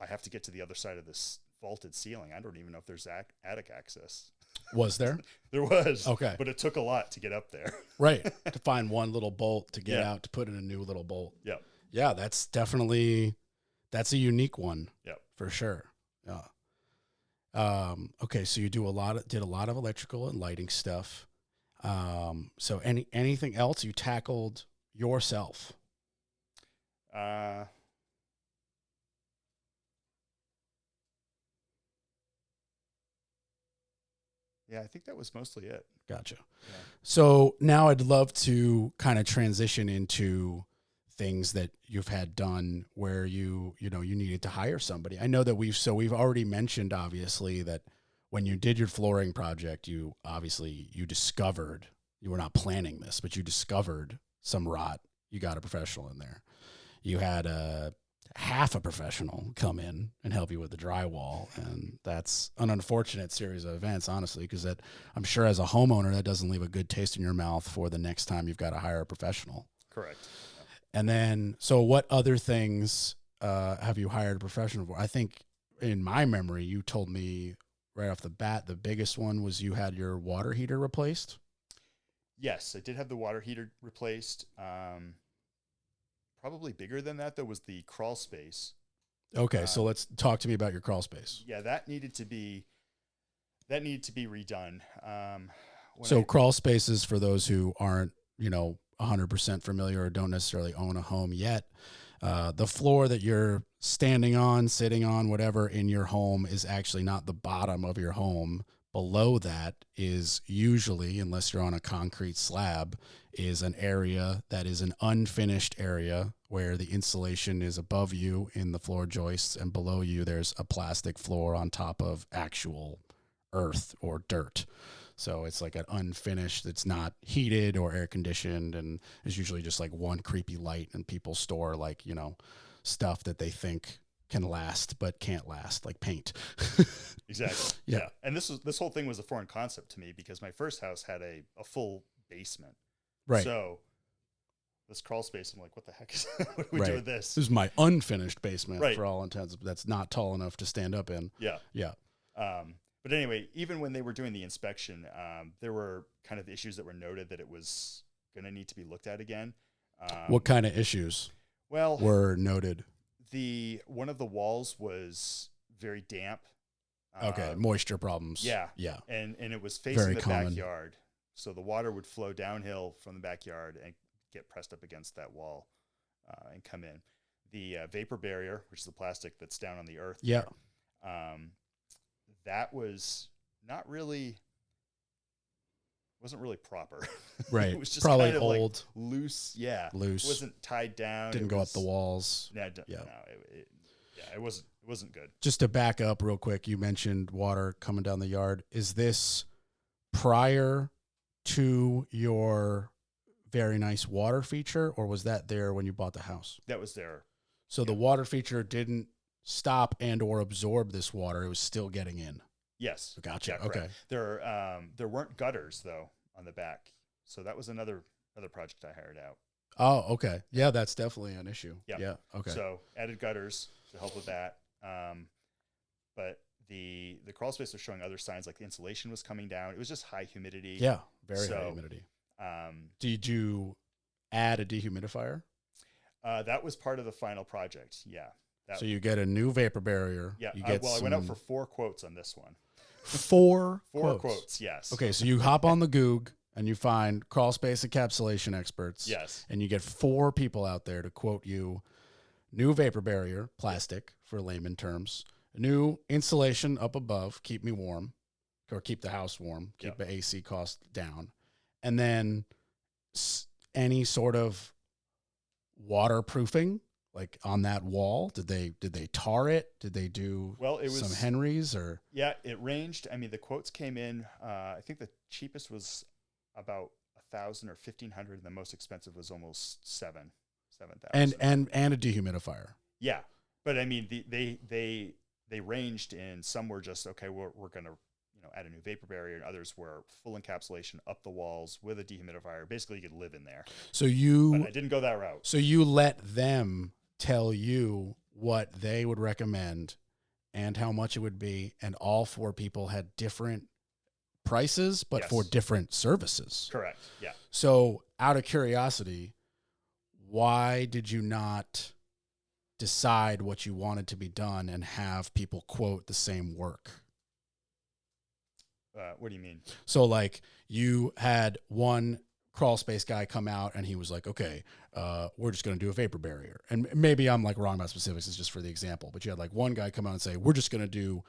I have to get to the other side of this vaulted ceiling. I don't even know if there's attic access. Was there? There was. Okay. But it took a lot to get up there. Right. To find one little bolt to get out, to put in a new little bolt. Yeah. Yeah, that's a unique one. Yeah. For sure. Yeah. Okay, so you did a lot of electrical and lighting stuff. So anything else you tackled yourself? Yeah, I think that was mostly it. Gotcha. Yeah. So now I'd love to kind of transition into things that you've had done where you needed to hire somebody. I know that we've already mentioned, obviously, that when you did your flooring project, you discovered, you were not planning this, but you discovered some rot. You got a professional in there. You had half a professional come in and help you with the drywall. And that's an unfortunate series of events, honestly, because that, I'm sure as a homeowner, that doesn't leave a good taste in your mouth for the next time you've got to hire a professional. Correct. And then, so what other things have you hired a professional for? I think in my memory, you told me right off the bat, the biggest one was you had your water heater replaced. Yes, I did have the water heater replaced. Probably bigger than that, though, was the crawl space. Okay, so let's talk to me about your crawl space. Yeah, that needed to be redone. Crawl spaces, for those who aren't, 100% familiar or don't necessarily own a home yet, the floor that you're standing on, sitting on, whatever in your home is actually not the bottom of your home. Below that is usually, unless you're on a concrete slab, is an area that is an unfinished area where the insulation is above you in the floor joists, and below you there's a plastic floor on top of actual earth or dirt. So it's like an unfinished, it's not heated or air conditioned, and there's usually just like one creepy light, and people store like, stuff that they think can last but can't last, like paint. Exactly. Yeah. And this whole thing was a foreign concept to me because my first house had a full basement. Right. So this crawl space, I'm like, what the heck is what do we do with this? This is my unfinished basement, right, for all intents. That's not tall enough to stand up in. Yeah. Yeah. But anyway, even when they were doing the inspection, there were kind of issues that were noted that it was going to need to be looked at again. What kind of issues were noted? One of the walls was very damp. Okay, moisture problems. Yeah. Yeah. And it was facing Very the common. backyard. So the water would flow downhill from the backyard and get pressed up against that wall and come in. The vapor barrier, which is the plastic that's down on the earth. Yeah. That was not really, wasn't really proper. Right. It was just probably kind of old. like loose. Yeah. Loose. It wasn't tied down. Didn't go up the walls. Yeah. Yeah. No, it wasn't good. Just to back up real quick, you mentioned water coming down the yard. Is this prior to your very nice water feature, or was that there when you bought the house? That was there. So the water feature didn't stop and or absorb this water. It was still getting in. Yes. Gotcha. Yeah, okay. There weren't gutters though on the back. So that was another project I hired out. Oh, okay. Yeah, that's definitely an issue. Yeah. Yeah. Okay. So added gutters to help with that. But the crawl space was showing other signs, like the insulation was coming down. It was just high humidity. Yeah. Very high humidity. Did you add a dehumidifier? That was part of the final project. Yeah. So you get a new vapor barrier. Yeah. You get I went out for 4 quotes on this one. 4 quotes. Yes. Okay. So you hop on the Goog and you find crawl space encapsulation experts. Yes. And you get 4 people out there to quote you new vapor barrier, plastic for layman terms, new insulation up above, keep me warm, or keep the house warm, keep the AC cost down. And then any sort of waterproofing, like on that wall. Did they tar it? Did they do some Henrys or? Yeah, it ranged. I mean, the quotes came in. I think the cheapest was about 1,000 or 1,500, and the most expensive was almost 7,000. And a dehumidifier. Yeah, but I mean, they ranged in. Some were just okay. We're gonna add a new vapor barrier, and others were full encapsulation up the walls with a dehumidifier. Basically, you could live in there. But I didn't go that route. So you let them tell you what they would recommend and how much it would be, and all 4 people had different prices, but for different services. Correct. Yeah. So out of curiosity, why did you not decide what you wanted to be done and have people quote the same work? What do you mean? So like you had one crawl space guy come out and he was like, okay, we're just going to do a vapor barrier. And maybe I'm like wrong about specifics. It's just for the example, but you had like one guy come out and say, we're just going to do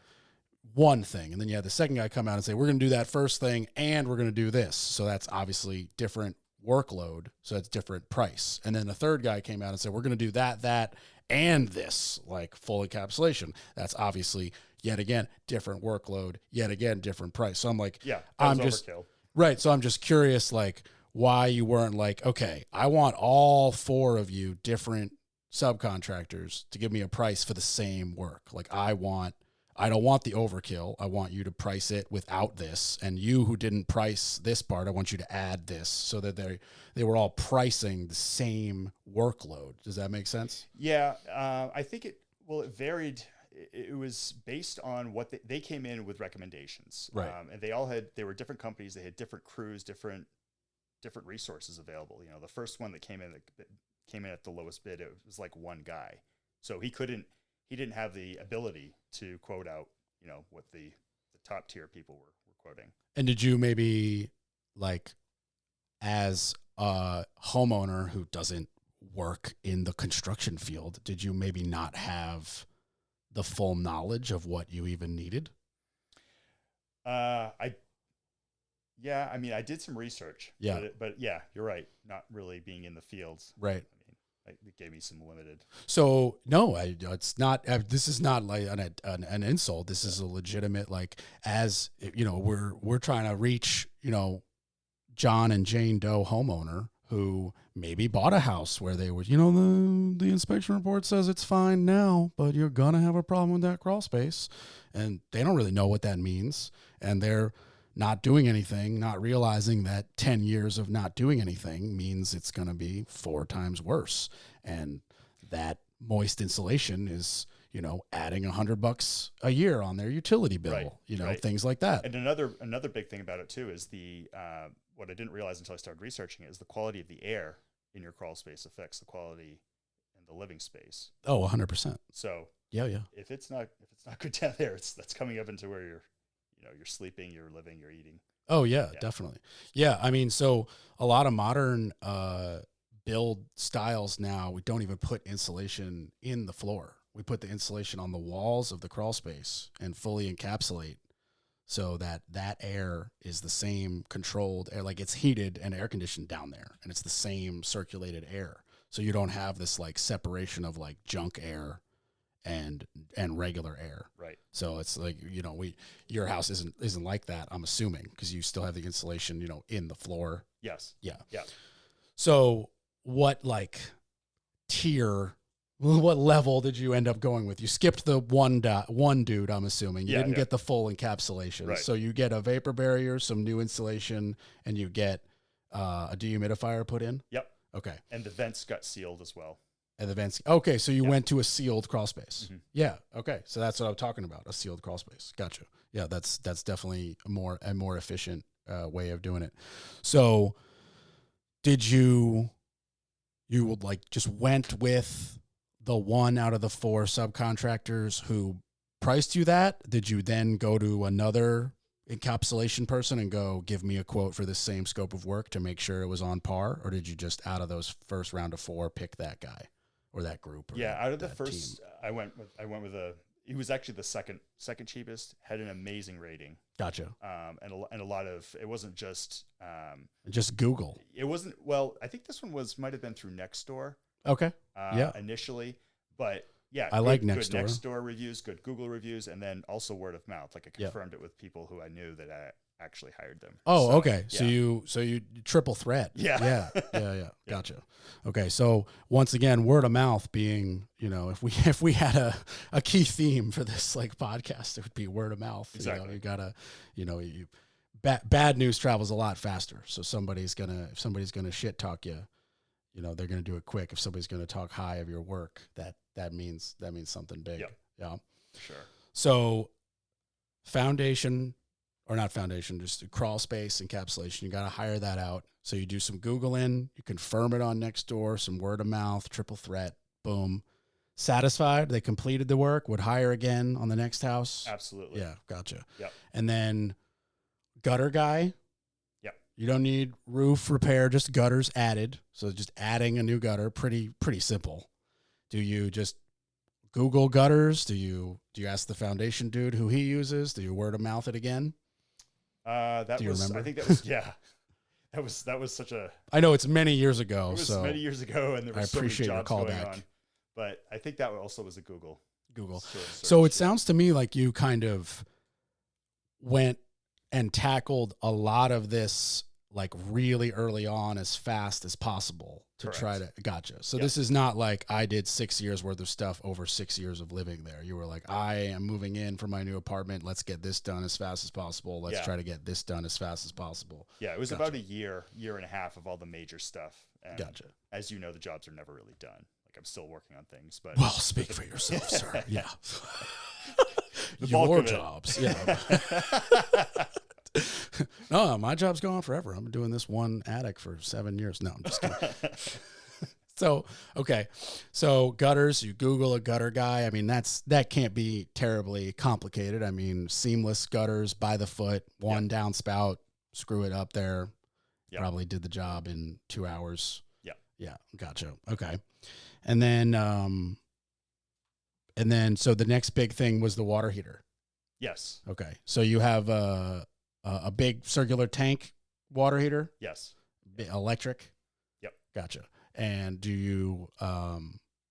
one thing. And then you had the second guy come out and say, we're going to do that first thing and we're going to do this. So that's obviously different workload, so it's different price. And then the third guy came out and said, we're going to do that, and this, like full encapsulation. That's obviously, yet again, different workload, yet again, different price. So I'm like, Yeah, I'm just just, overkill. right. So I'm just curious, like, why you weren't like, okay, I want all 4 of you different subcontractors to give me a price for the same work. Like I don't want the overkill. I want you to price it without this. And you who didn't price this part, I want you to add this, so that they were all pricing the same workload. Does that make sense? Yeah, I think it varied. It was based on what they came in with recommendations. Right. And they were different companies. They had different crews, different resources available. You know, the first one that came in at the lowest bid, it was like one guy. So he didn't have the ability to quote out, you know, what the top tier people were quoting. And did you maybe, like, as a homeowner who doesn't work in the construction field, did you maybe not have the full knowledge of what you even needed? I mean, I did some research. Yeah. But yeah, you're right. Not really being in the fields. Right. I mean, it gave me some limited. So no, it's not. This is not like an insult. This is a legitimate, like, as you know, we're trying to reach, you know, John and Jane Doe homeowner who maybe bought a house where they were, you know, the inspection report says it's fine now, but you're gonna have a problem with that crawl space, and they don't really know what that means, and they're not doing anything, not realizing that 10 years of not doing anything means it's going to be 4 times worse. And that moist insulation is, you know, adding $100 a year on their utility bill, Right, you know, right. things like that. And another big thing about it too is what I didn't realize until I started researching it is the quality of the air in your crawl space affects the quality in the living space. Oh, 100%. So Yeah. if it's not good down there, that's coming up into where you're sleeping, you're living, you're eating. Oh yeah, definitely. Yeah. I mean, so a lot of modern, build styles now, we don't even put insulation in the floor. We put the insulation on the walls of the crawl space and fully encapsulate, so that air is the same controlled air, like it's heated and air conditioned down there, and it's the same circulated air. So you don't have this like separation of like junk air and regular air. Right. So it's like, you know, your house isn't like that, I'm assuming, because you still have the insulation, you know, in the floor. Yes. Yeah. Yeah. So what what level did you end up going with? You skipped the one dude, I'm assuming. You didn't get the full encapsulation. Right. So you get a vapor barrier, some new insulation, and you get a dehumidifier put in? Yep. Okay. And the vents got sealed as well. And the vents. Okay, so you went to a sealed crawl space. Mm-hmm. Yeah. Okay, so that's what I'm talking about, a sealed crawl space. Gotcha. Yeah, that's definitely a more efficient way of doing it. So, did you would like just went with the one out of the 4 subcontractors who priced you that? Did you then go to another encapsulation person and go, give me a quote for the same scope of work to make sure it was on par? Or did you just, out of those first round of 4, pick that guy or that group? Or out of the that first, team? I went with he was actually the second cheapest, had an amazing rating. Gotcha. And a lot of, it wasn't just Google. It wasn't, I think this one might have been through Nextdoor. Okay. Initially, but yeah, I like good Nextdoor. Nextdoor reviews, good Google reviews, and then also word of mouth. Like I confirmed it with people who I knew that I actually hired them. Oh, so, okay. Yeah. So you triple threat. Yeah. Yeah. Gotcha. Okay. So once again, word of mouth being, you know, if we had a key theme for this like podcast, it would be word of mouth. Exactly. You know, you gotta, you know, bad news travels a lot faster. So if somebody's gonna shit talk you, you know, they're gonna do it quick. If somebody's gonna talk high of your work, that means something big. Yep. Yeah. Sure. So just a crawl space encapsulation. You got to hire that out. So you do some Googling, you confirm it on Nextdoor, some word of mouth, triple threat, boom. Satisfied? They completed the work, would hire again on the next house? Absolutely. Yeah, gotcha. Yep. And then gutter guy? Yep. You don't need roof repair, just gutters added. So just adding a new gutter, pretty simple. Do you just Google gutters? Do you ask the foundation dude who he uses? Do you word of mouth it again? I think that was that was such a. I know it's many years ago. It was so many years ago, and there I was so many appreciate your jobs going callback. on. But I think that also was a Google. Search, So it sounds to me like you kind of went and tackled a lot of this like really early on as fast as possible to Correct. try to gotcha. So Yep. this is not like I did 6 years worth of stuff over 6 years of living there. You were like, I am moving in for my new apartment. Let's get this done as fast as possible. Let's try to get this done as fast as possible. Yeah, it was Gotcha. about a year and a half of all the major stuff. And Gotcha. as you know, the jobs are never really done. Like I'm still working on things, but Well, speak for yourself, sir. Yeah. The bulk Your of it. jobs. Yeah. No, my job's going on forever. I'm doing this one attic for 7 years. No, I'm just kidding. So, okay. So gutters, you Google a gutter guy. I mean, that can't be terribly complicated. I mean, seamless gutters by the foot, one downspout, screw it up there. Yep. Probably did the job in 2 hours. Yeah. Yeah. Gotcha. Okay. And then, so the next big thing was the water heater. Yes. Okay. So you have a big circular tank water heater, Yes. electric. Yep. Gotcha. And do you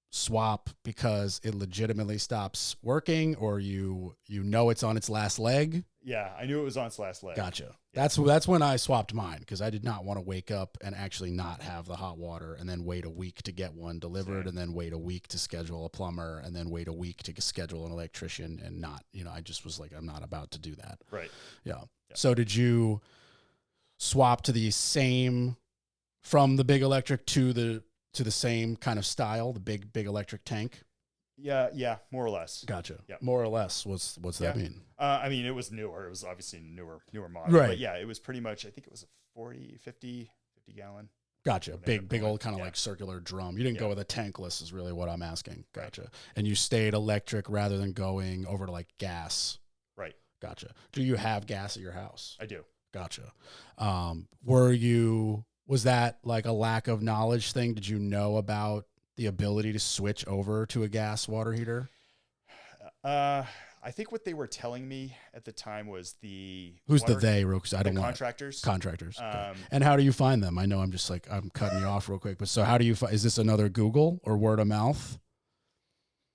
swap because it legitimately stops working, or you know it's on its last leg? Yeah, I knew it was on its last leg. Gotcha. That's when I swapped mine, because I did not want to wake up and actually not have the hot water and then wait a week to get one delivered. Same. And then wait a week to schedule a plumber and then wait a week to schedule an electrician, and not, I just was like, I'm not about to do that. Right. Yeah. Yeah. So did you swap to the same, from the big electric to the same kind of style, the big electric tank? Yeah, more or less. Gotcha. Yeah. More or less. What's that mean? I mean, it was newer. It was obviously newer model. Right. But yeah, it was pretty much, I think it was a 50 gallon. Gotcha. Whatever Big going. old kind of Yeah. like circular drum. You didn't go Yeah. with a tankless is really what I'm asking. Right. Gotcha. And you stayed electric rather than going over to like gas. Right. Gotcha. Do you have gas at your house? I do. Gotcha. Was that like a lack of knowledge thing? Did you know about the ability to switch over to a gas water heater? I think what they were telling me at the time was Who's the they, real? Because I don't want contractors. contractors. Okay. And how do you find them? I know I'm cutting you off real quick, but so how do you find? Is this another Google or word of mouth?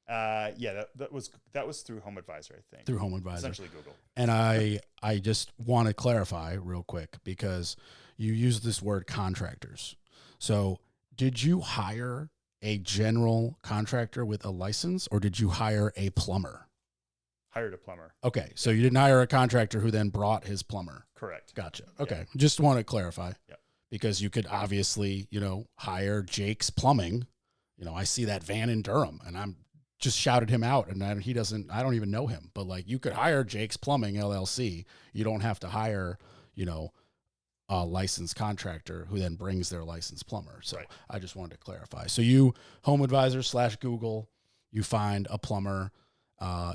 Yeah, that was through Home Advisor, I think. Through Home Advisor, essentially Google. And I just want to clarify real quick, because you use this word contractors. So did you hire a general contractor with a license, or did you hire a plumber? Hired a plumber. Okay. So you didn't hire a contractor who then brought his plumber. Correct. Gotcha. Okay. Yeah. Just want to clarify. Yeah. Because you could obviously, hire Jake's Plumbing. I see that van in Durham, and I'm just shouted him out, and I don't even know him, but like, you could hire Jake's Plumbing LLC. You don't have to hire, a licensed contractor who then brings their licensed plumber. So Right. I just wanted to clarify. So you Home Advisor / Google, you find a plumber,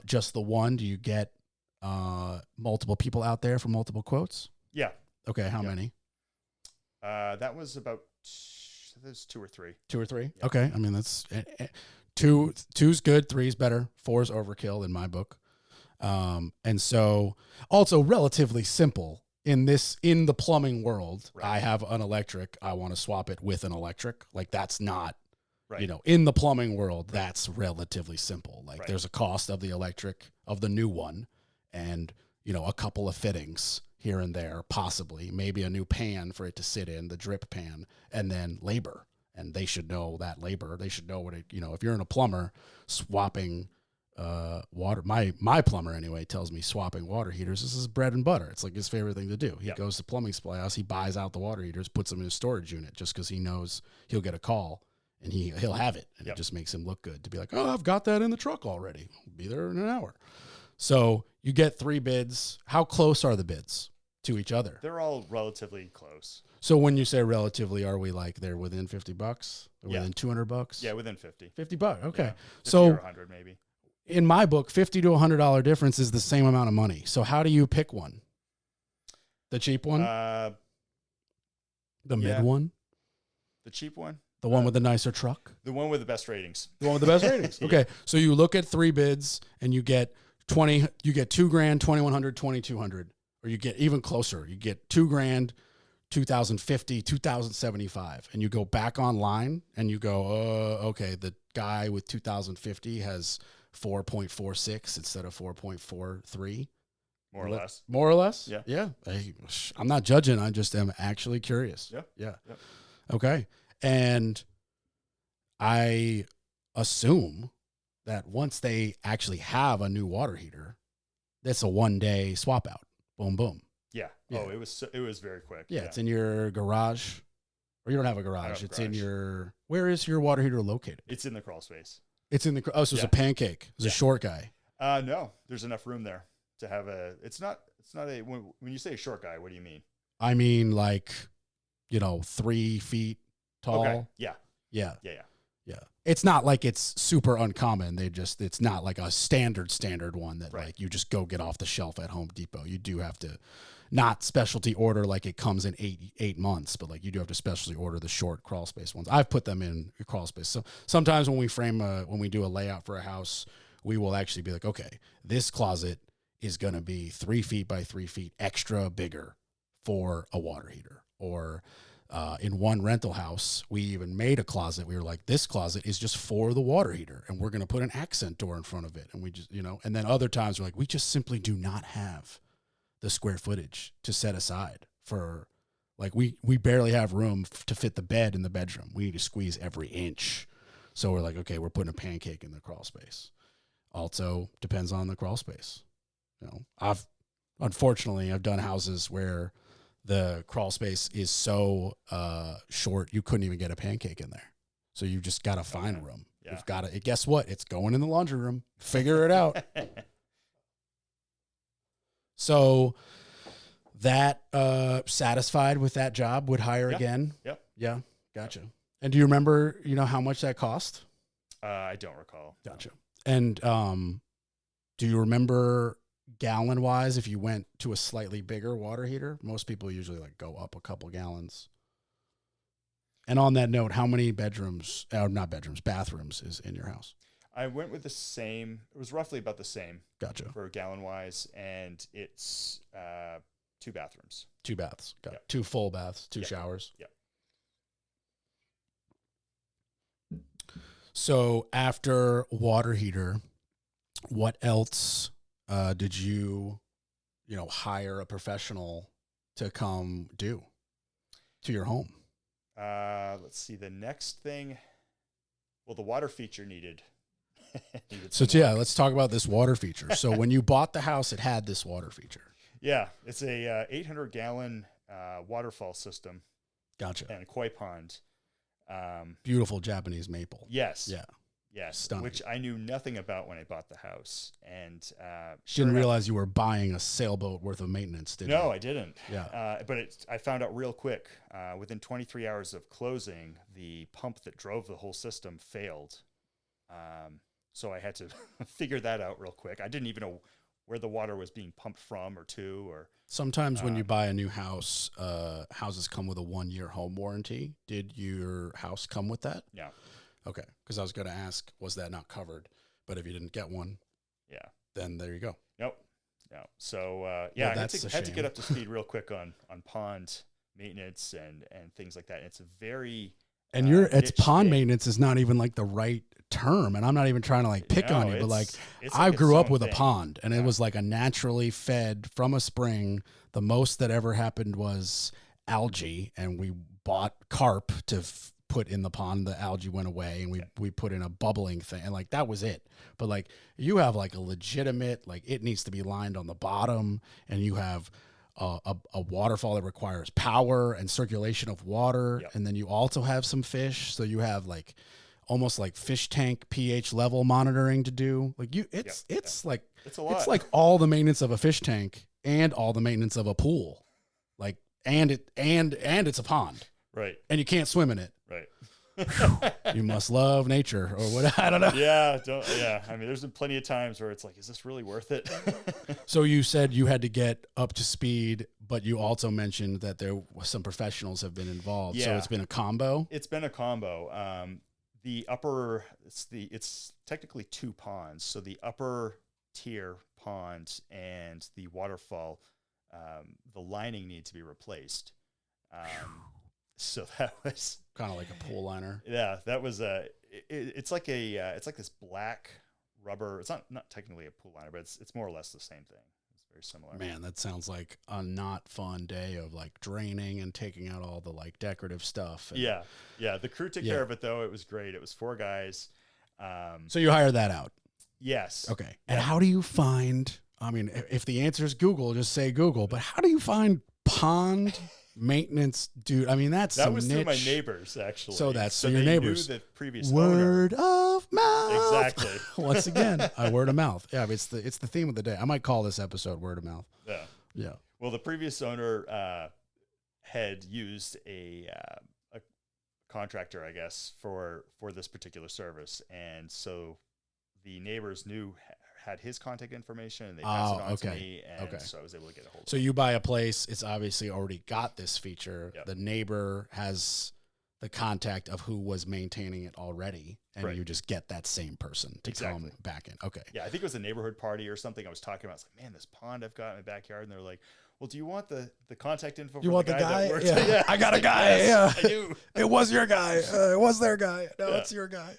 just the one. Do you get multiple people out there for multiple quotes? Yeah. Okay. How Yeah. many? That was 2 or 3. 2 or 3? Yeah. Okay. I mean, that's two's good, 3's better, 4's overkill in my book. And so also relatively simple in the plumbing world. Right. I have an electric. I want to swap it with an electric. Like, that's not, Right. in the plumbing world, that's relatively simple. Like, Right. there's a cost of the electric, of the new one, and, a couple of fittings here and there, possibly maybe a new pan for it to sit in, the drip pan, and then labor. And they should know that labor. They should know what it, if you're in a plumber swapping water, my plumber anyway tells me swapping water heaters, this is bread and butter. It's like his favorite thing to do. He Yep. goes to plumbing supply house, he buys out the water heaters, puts them in his storage unit, just because he knows he'll get a call and he'll have it. And Yep. it just makes him look good to be like, oh, I've got that in the truck already. I'll be there in an hour. So you get 3 bids. How close are the bids to each other? They're all relatively close. So when you say relatively, are we like they're within $50? Or Yeah. within $200? Yeah, within 50. $50. Okay. Yeah, 50 So or 100 maybe. in my book, $50 to $100 difference is the same amount of money. So how do you pick one? The cheap one? The the yeah. mid one? cheap one? The one with the nicer truck? The one with the best ratings. The one with the best ratings. Yeah. Okay. So you look at 3 bids and you get $2,000, $2,100, $2,200, or you get even closer. You get $2,000, 2050, 2075, and you go back online and you go, okay, the guy with 2050 has 4.46 instead of 4.43. More or less. More or less? Yeah. Yeah. I'm not judging. I just am actually curious. Yeah. Yeah. Yep. Okay. And I assume that once they actually have a new water heater, that's a 1-day swap out. Boom, boom. Yeah. Yeah. Oh, it was very quick. Yeah, it's in your garage. Or you don't have a garage. It's in your, where is your water heater located? It's in the crawl space. It's in the, so it's a pancake. It's a short guy. No, there's enough room there to have it's not a, when you say a short guy, what do you mean? I mean, like, 3 feet tall. Okay. Yeah. Yeah. Yeah. Yeah. Yeah. It's not like it's super uncommon. It's not like a standard one that like you just go get off the shelf at Home Depot. You do have to not specialty order like it comes in eight months, but like you do have to specialty order the short crawl space ones. I've put them in crawl space. So sometimes when we do a layout for a house, we will actually be like, okay, this closet is going to be 3 feet by 3 feet extra bigger for a water heater. Or in one rental house, we even made a closet. We were like, this closet is just for the water heater, and we're going to put an accent door in front of it. And we just, and then other times we're like, we just simply do not have the square footage to set aside for, like, we barely have room to fit the bed in the bedroom. We need to squeeze every inch. So we're like, okay, we're putting a pancake in the crawl space. Also depends on the crawl space. Unfortunately, I've done houses where the crawl space is so short, you couldn't even get a pancake in there. So you just got to find room. Yeah. You've got to, guess what? It's going in the laundry room. Figure it out. So that satisfied with that job, would hire again? Yep. Yeah. Gotcha. And do you remember, how much that cost? I don't recall. Gotcha. And do you remember gallon wise if you went to a slightly bigger water heater? Most people usually like go up a couple gallons. And on that note, how many bathrooms is in your house? I went with the same. It was roughly about the same. Gotcha. For gallon wise, and it's 2 bathrooms. 2 baths. Got Yep. 2 full baths, 2 Yep. showers. Yep. So after water heater, what else did you hire a professional to come do to your home? Let's see. The next thing, well, the water feature needed. So let's talk about this water feature. So when you bought the house, it had this water feature. Yeah, it's a 800-gallon waterfall system. Gotcha. And a koi pond. Beautiful Japanese maple. Yes. Yeah. Yes. Stunning. Which I knew nothing about when I bought the house, and didn't realize you were buying a sailboat worth of maintenance, did you? No, I didn't. Yeah. But I found out real quick. Within 23 hours of closing, the pump that drove the whole system failed. So I had to figure that out real quick. I didn't even know where the water was being pumped from or to. Or sometimes when you buy a new house, houses come with a 1-year home warranty. Did your house come with that? Yeah. Okay, because I was going to ask, was that not covered? But if you didn't get one, then there you go. Nope. No. So Well, I had that's a to shame. get up to speed real quick on pond maintenance and things like that. And it's a very And it's niche pond thing. maintenance is not even like the right term. And I'm not even trying to like pick No, on you, but like it's I its grew up own with a thing. pond, and it was like a naturally fed from a spring. The most that ever happened was algae, and we bought carp to put in the pond. The algae went away, and we put in a bubbling thing, and like that was it. But like you have like a legitimate, like it needs to be lined on the bottom, and you have a waterfall that requires power and circulation of water. Yep. And then you also have some fish. So you have like almost like fish tank pH level monitoring to do. Like it's like, It's a lot. it's like all the maintenance of a fish tank and all the maintenance of a pool. Like, and it's a pond, Right. and you can't swim in it. Right. You must love nature or what. I don't know. Yeah. I mean, there's been plenty of times where it's like, is this really worth it? So you said you had to get up to speed, but you also mentioned that there was some professionals have been involved. So Yeah. it's been a combo. It's been a combo. The upper, it's technically 2 ponds. So the upper tier pond and the waterfall, the lining needs to be replaced. So that was kind of like a pool liner. Yeah, that was it's like this black rubber. It's not technically a pool liner, but it's more or less the same thing. It's very similar. Man, that sounds like a not fun day of like draining and taking out all the like decorative stuff. And, yeah. The crew took care of it though. It was great. It was 4 guys. So you hired that out. Yes. Okay. And how do you find? I mean, if the answer is Google, just say Google. But how do you find pond maintenance dude? I mean, that was niche. through my neighbors actually. So so your they neighbors. Knew the previous word owner. of mouth. Exactly. Once again, word of mouth. Yeah, it's the theme of the day. I might call this episode "Word of Mouth." Yeah. Yeah. Well, the previous owner had used a contractor, I guess, for this particular service, and so the neighbors had his contact information, and they passed it on to me, and so I was able to get a hold of it. So you buy a place, it's obviously already got this feature. Yep. The neighbor has the contact of who was maintaining it already, and you just get that same person to come back in. Okay. Yeah, I think it was a neighborhood party or something I was talking about. It's like, man, this pond I've got in my backyard, and they're like, well, do you want the contact info for the guy that works? Yeah. I got a guy. Yes, yeah. I do. It was your guy. It was their guy. No, it's your guy.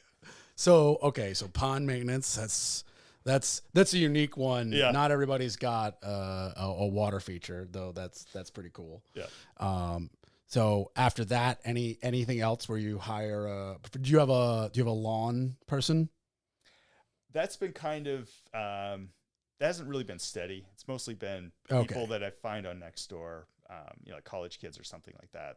So, so pond maintenance, that's a unique one. Yeah. Not everybody's got a water feature, though. That's pretty cool. Yeah. So after that, anything else where you hire do you have a lawn person? That's been kind of that hasn't really been steady. It's mostly been people that I find on Nextdoor, like college kids or something like that.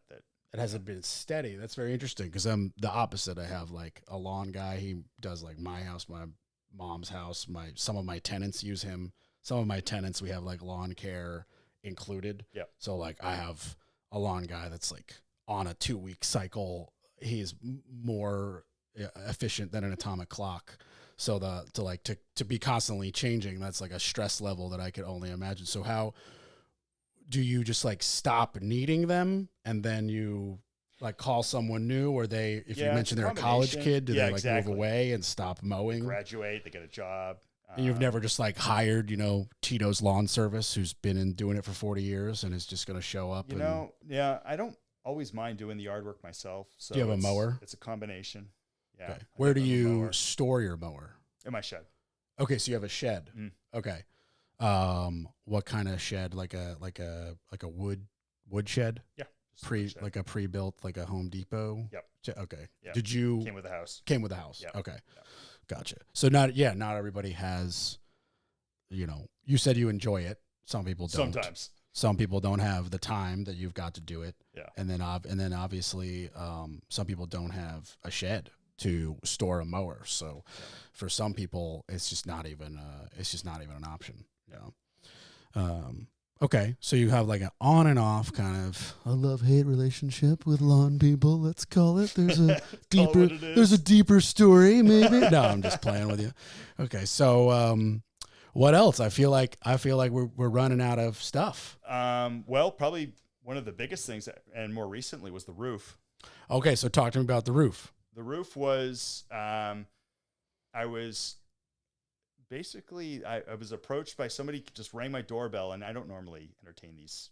It hasn't been steady. That's very interesting because I'm the opposite. I have like a lawn guy. He does like my house, my mom's house. Some of my tenants use him. Some of my tenants, we have like lawn care included. Yeah. So like I have a lawn guy that's like on a 2-week cycle. He's more efficient than an atomic clock. So to be constantly changing, that's like a stress level that I could only imagine. So how do you just like stop needing them and then you like call someone new, or if you mention they're a college kid, do they like move away and stop mowing? They graduate, they get a job. And you've never just like hired, Tito's Lawn Service, who's been doing it for 40 years and is just going to show up. I don't always mind doing the yard work myself. So do you have a mower? It's a combination. Yeah. Okay. Where do you store your mower? In my shed. Okay, so you have a shed. Mm. Okay. What kind of shed? Like a wood shed? Yeah. Like a pre-built, like a Home Depot? Yep. Okay. Yep. Did you came with the house? Came with the house. Yep. Okay. Yep. Gotcha. So not everybody has, you said you enjoy it. Some people don't. Sometimes. Some people don't have the time that you've got to do it. Yeah. And then obviously, some people don't have a shed to store a mower. So for some people, it's just not even an option. Okay. So you have like an on and off kind of a love-hate relationship with lawn people. Let's call it. There's a deeper story, maybe. No, I'm just playing with you. Okay. So, what else? I feel like we're running out of stuff. Well, probably one of the biggest things, and more recently, was the roof. Okay. So talk to me about the roof. The roof was, I was approached by somebody, just rang my doorbell, and I don't normally entertain these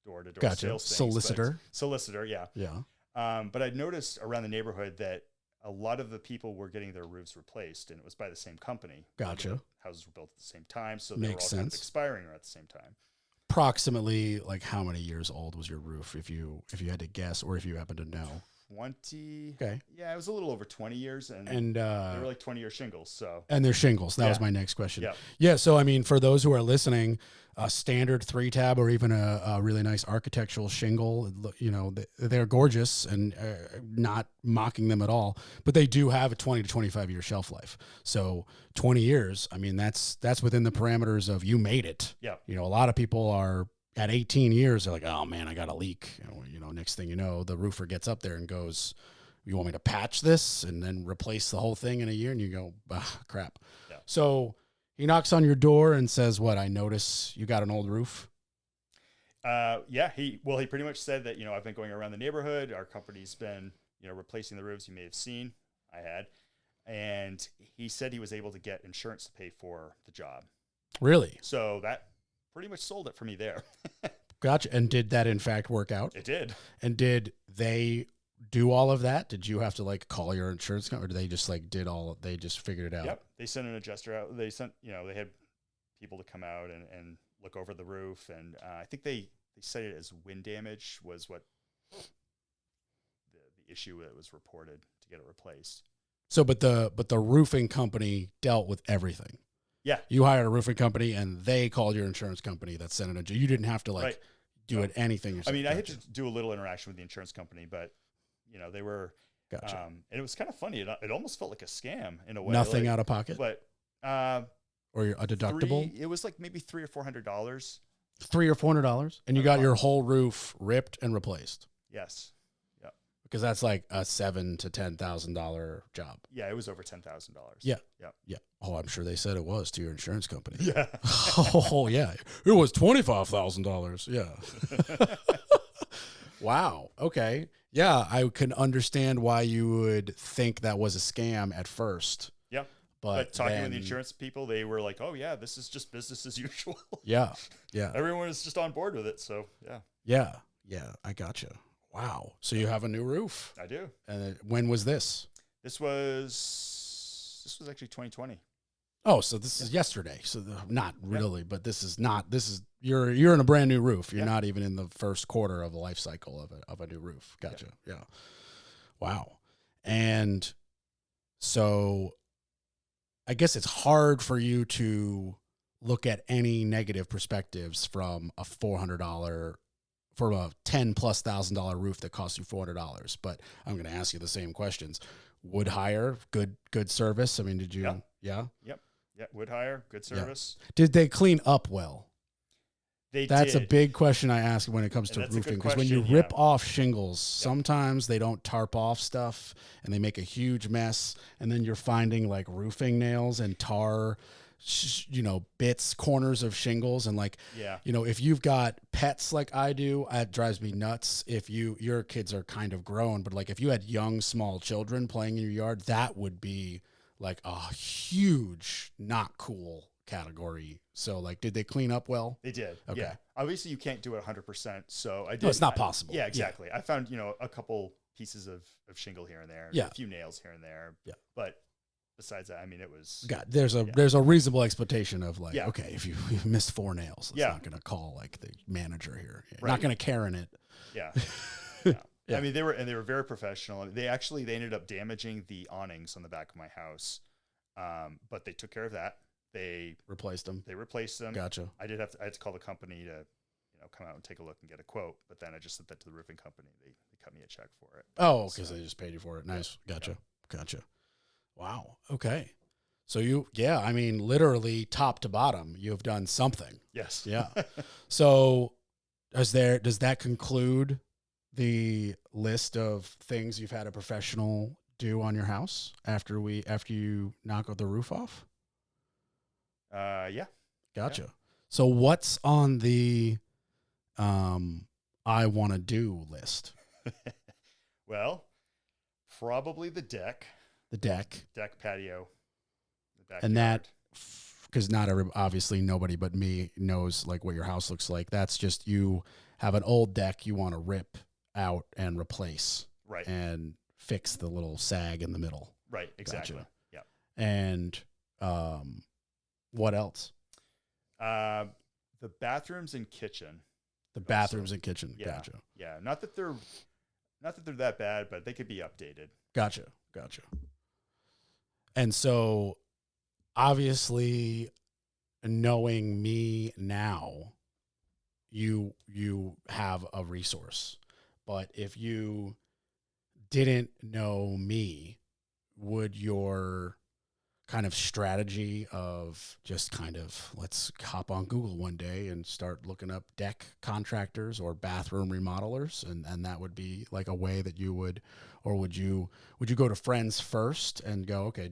door-to-door sales things. Solicitor, yeah. Yeah. But I'd noticed around the neighborhood that a lot of the people were getting their roofs replaced, and it was by the same company. Gotcha. Houses were built at the same time, so they were all kind of expiring at the same time. Approximately, like how many years old was your roof, if you had to guess, or if you happen to know? 20. Okay. Yeah, it was a little over 20 years, and they were like 20-year shingles. So. And they're shingles. That was my next question. Yeah. Yeah. So I mean, for those who are listening, a standard 3-tab or even a really nice architectural shingle, they're gorgeous, and not mocking them at all. But they do have a 20 to 25 year shelf life. So 20 years. I mean, that's within the parameters of you made it. Yeah. A lot of people are. At 18 years, they're like, oh man, I got a leak. Next thing you know, the roofer gets up there and goes, you want me to patch this and then replace the whole thing in a year? And you go, crap. Yeah. So he knocks on your door and says, what? I notice you got an old roof. Yeah. He pretty much said that, I've been going around the neighborhood. Our company's been, replacing the roofs. You may have seen. I had. And he said he was able to get insurance to pay for the job. Really? So that pretty much sold it for me there. Gotcha. And did that in fact work out? It did. And did they do all of that? Did you have to like call your insurance company, or did they just like they just figured it out? Yep. They sent an adjuster out. They sent, they had people to come out and look over the roof. And I think they cited it as wind damage was what the issue that was reported to get it replaced. So, but the roofing company dealt with everything. Yeah. You hired a roofing company and they called your insurance company that sent it. You didn't have to like Right. do it anything yourself. I mean, I had to do a little interaction with the insurance company, but they were, Gotcha. and it was kind of funny. It almost felt like a scam in a way. Nothing out of pocket, but, or a deductible. It was like maybe $300 or $400. $300 or $400, and you got your whole roof ripped and replaced. Yes. Because that's like a $7,000 to $10,000 job. Yeah, it was over $10,000. Yeah. Yeah. Yeah. Oh, I'm sure they said it was to your insurance company. Yeah. Oh, yeah. It was $25,000. Yeah. Wow. Okay. Yeah, I can understand why you would think that was a scam at first. Yeah. But talking with the insurance people, they were like, "Oh yeah, this is just business as usual." Yeah. Yeah. Everyone is just on board with it. So yeah. Yeah. Yeah. I gotcha. Wow. So you have a new roof. I do. And when was this? This was actually 2020. Oh, so this is yesterday. So not really, but you're in a brand new roof. You're not even in the first quarter of the life cycle of a new roof. Gotcha. Yeah. Wow. And so I guess it's hard for you to look at any negative perspectives from a $400 for a $10,000+ roof that costs you $400. But I'm going to ask you the same questions. Wood hire, good service. I mean, did you? Yeah. Yep. Yeah. Wood hire, good service. Yeah. Did they clean up well? That's did. a big question I ask when it comes to roofing, because when you rip off shingles, sometimes they don't tarp off stuff and they make a huge mess, and then you're finding like roofing nails and tar, bits, corners of shingles, and like, if you've got pets like I do, it drives me nuts. If your kids are kind of grown, but like if you had young, small children playing in your yard, that would be like a huge, not cool category. So like, did they clean up well? They did. Okay. Yeah. Obviously you can't do it 100%. So I did. No, it's not possible. Yeah, exactly. I found, a couple pieces of shingle here and there, a few nails here and there. Yeah. But besides that, I mean, it was. God, there's a reasonable expectation of like, okay, if you missed 4 nails, it's not going to call like the manager here. You're not going to Karen it. Yeah. Yeah. I mean, they were very professional. They ended up damaging the awnings on the back of my house. But they took care of that. They replaced them. Gotcha. I had to call the company to, come out and take a look and get a quote. But then I just sent that to the roofing company. They cut me a check for it. Oh, because they just paid you for it. Nice. Gotcha. Wow. Okay. So I mean, literally top to bottom, you have done something. Yes. Yeah. So does that conclude the list of things you've had a professional do on your house after you knock the roof off? Yeah. Gotcha. Yeah. So what's on the I want to do list? Well, probably the deck. The deck patio. The backyard. And that, because obviously nobody but me knows like what your house looks like. That's just, you have an old deck you want to rip out and replace. Right. And fix the little sag in the middle. Right. Exactly. Gotcha. Yeah. And what else? The bathrooms and kitchen. The bathrooms and kitchen. Yeah. Gotcha. Yeah. Not that they're that bad, but they could be updated. Gotcha. And so obviously, knowing me now, you have a resource. But if you didn't know me, would your kind of strategy of just kind of let's hop on Google one day and start looking up deck contractors or bathroom remodelers, and that would be like a way that you would, or would you go to friends first and go, okay,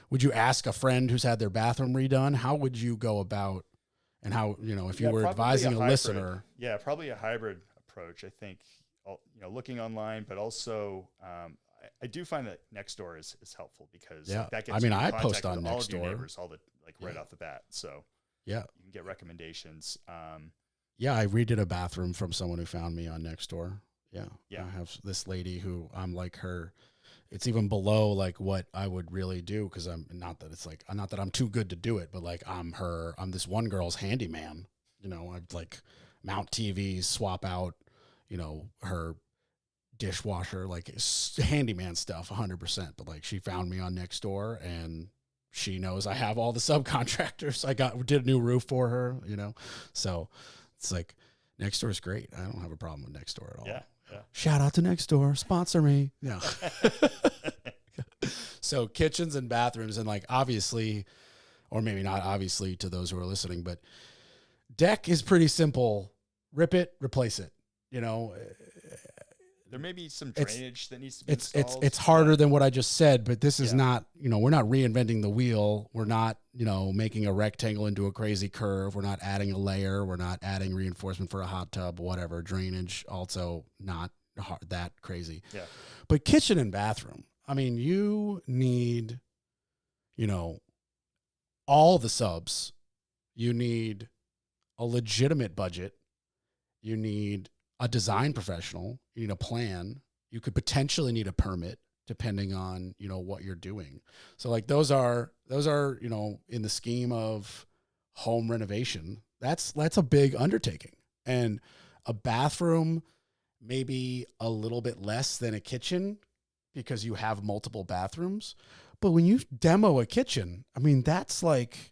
would you ask a friend who's had their bathroom redone? How would you go about, and how, if you were advising a listener? Yeah, probably a hybrid approach. I think, looking online, but also, I do find that Nextdoor is helpful because that gets I post on all of your Nextdoor neighbors right off the bat. So yeah, you can get recommendations. Yeah, I redid a bathroom from someone who found me on Nextdoor. Yeah. Yeah. I have this lady who I'm like her. It's even below like what I would really do because I'm not that I'm too good to do it, but like I'm this one girl's handyman. You know, I'd like mount TVs, swap out, you know, her dishwasher, like handyman stuff 100%. But like she found me on Nextdoor and she knows I have all the subcontractors. Did a new roof for her, you know? So it's like Nextdoor is great. I don't have a problem with Nextdoor at all. Yeah. Shout out to Nextdoor, sponsor me. Yeah. So kitchens and bathrooms, and like obviously, or maybe not obviously to those who are listening, but deck is pretty simple. Rip it, replace it. You know, there may be some drainage that needs to be installed. It's harder than what I just said, but this is not, you know, we're not reinventing the wheel. We're not, you know, making a rectangle into a crazy curve. We're not adding a layer. We're not adding reinforcement for a hot tub, whatever. Drainage also not that crazy. Yeah. But kitchen and bathroom, I mean, you need, you know, all the subs. You need a legitimate budget. You need a design professional. You need a plan. You could potentially need a permit depending on, you know, what you're doing. So like those are, you know, in the scheme of home renovation, that's a big undertaking. And a bathroom, maybe a little bit less than a kitchen because you have multiple bathrooms. But when you demo a kitchen, I mean, that's like,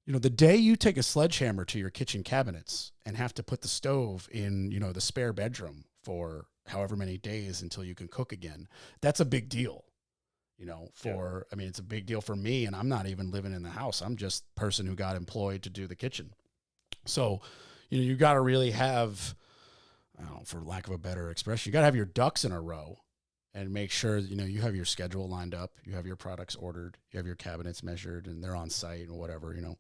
you know, the day you take a sledgehammer to your kitchen cabinets and have to put the stove in, you know, the spare bedroom for however many days until you can cook again, that's a big deal, you know, I mean, it's a big deal for me, and I'm not even living in the house. I'm just a person who got employed to do the kitchen. So, you know, you got to really have, I don't know, for lack of a better expression, you got to have your ducks in a row and make sure, you know, you have your schedule lined up, you have your products ordered, you have your cabinets measured, and they're on site and whatever. You know,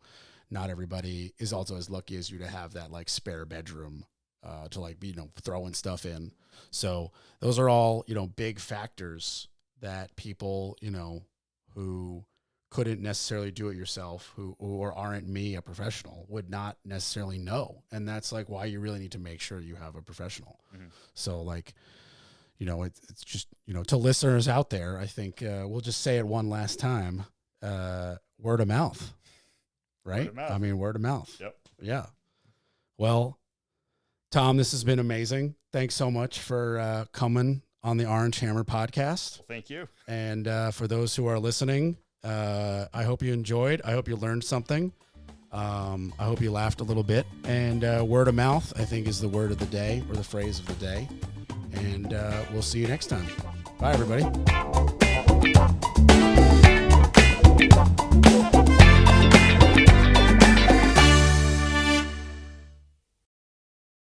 not everybody is also as lucky as you to have that like spare bedroom to like be, you know, throwing stuff in. So those are all, you know, big factors that people, you know, who couldn't necessarily do it yourself, or aren't me, a professional, would not necessarily know. And that's like why you really need to make sure you have a professional. Mm-hmm. So like, you know, it's just, you know, to listeners out there, I think we'll just say it one last time, word of mouth, right? Word of mouth. I mean, word of mouth. Yep. Yeah. Well, Tom, this has been amazing. Thanks so much for coming on the Orange Hammer podcast. Well, thank you. And for those who are listening, I hope you enjoyed. I hope you learned something. I hope you laughed a little bit. And word of mouth, I think, is the word of the day, or the phrase of the day. And we'll see you next time. Bye, everybody.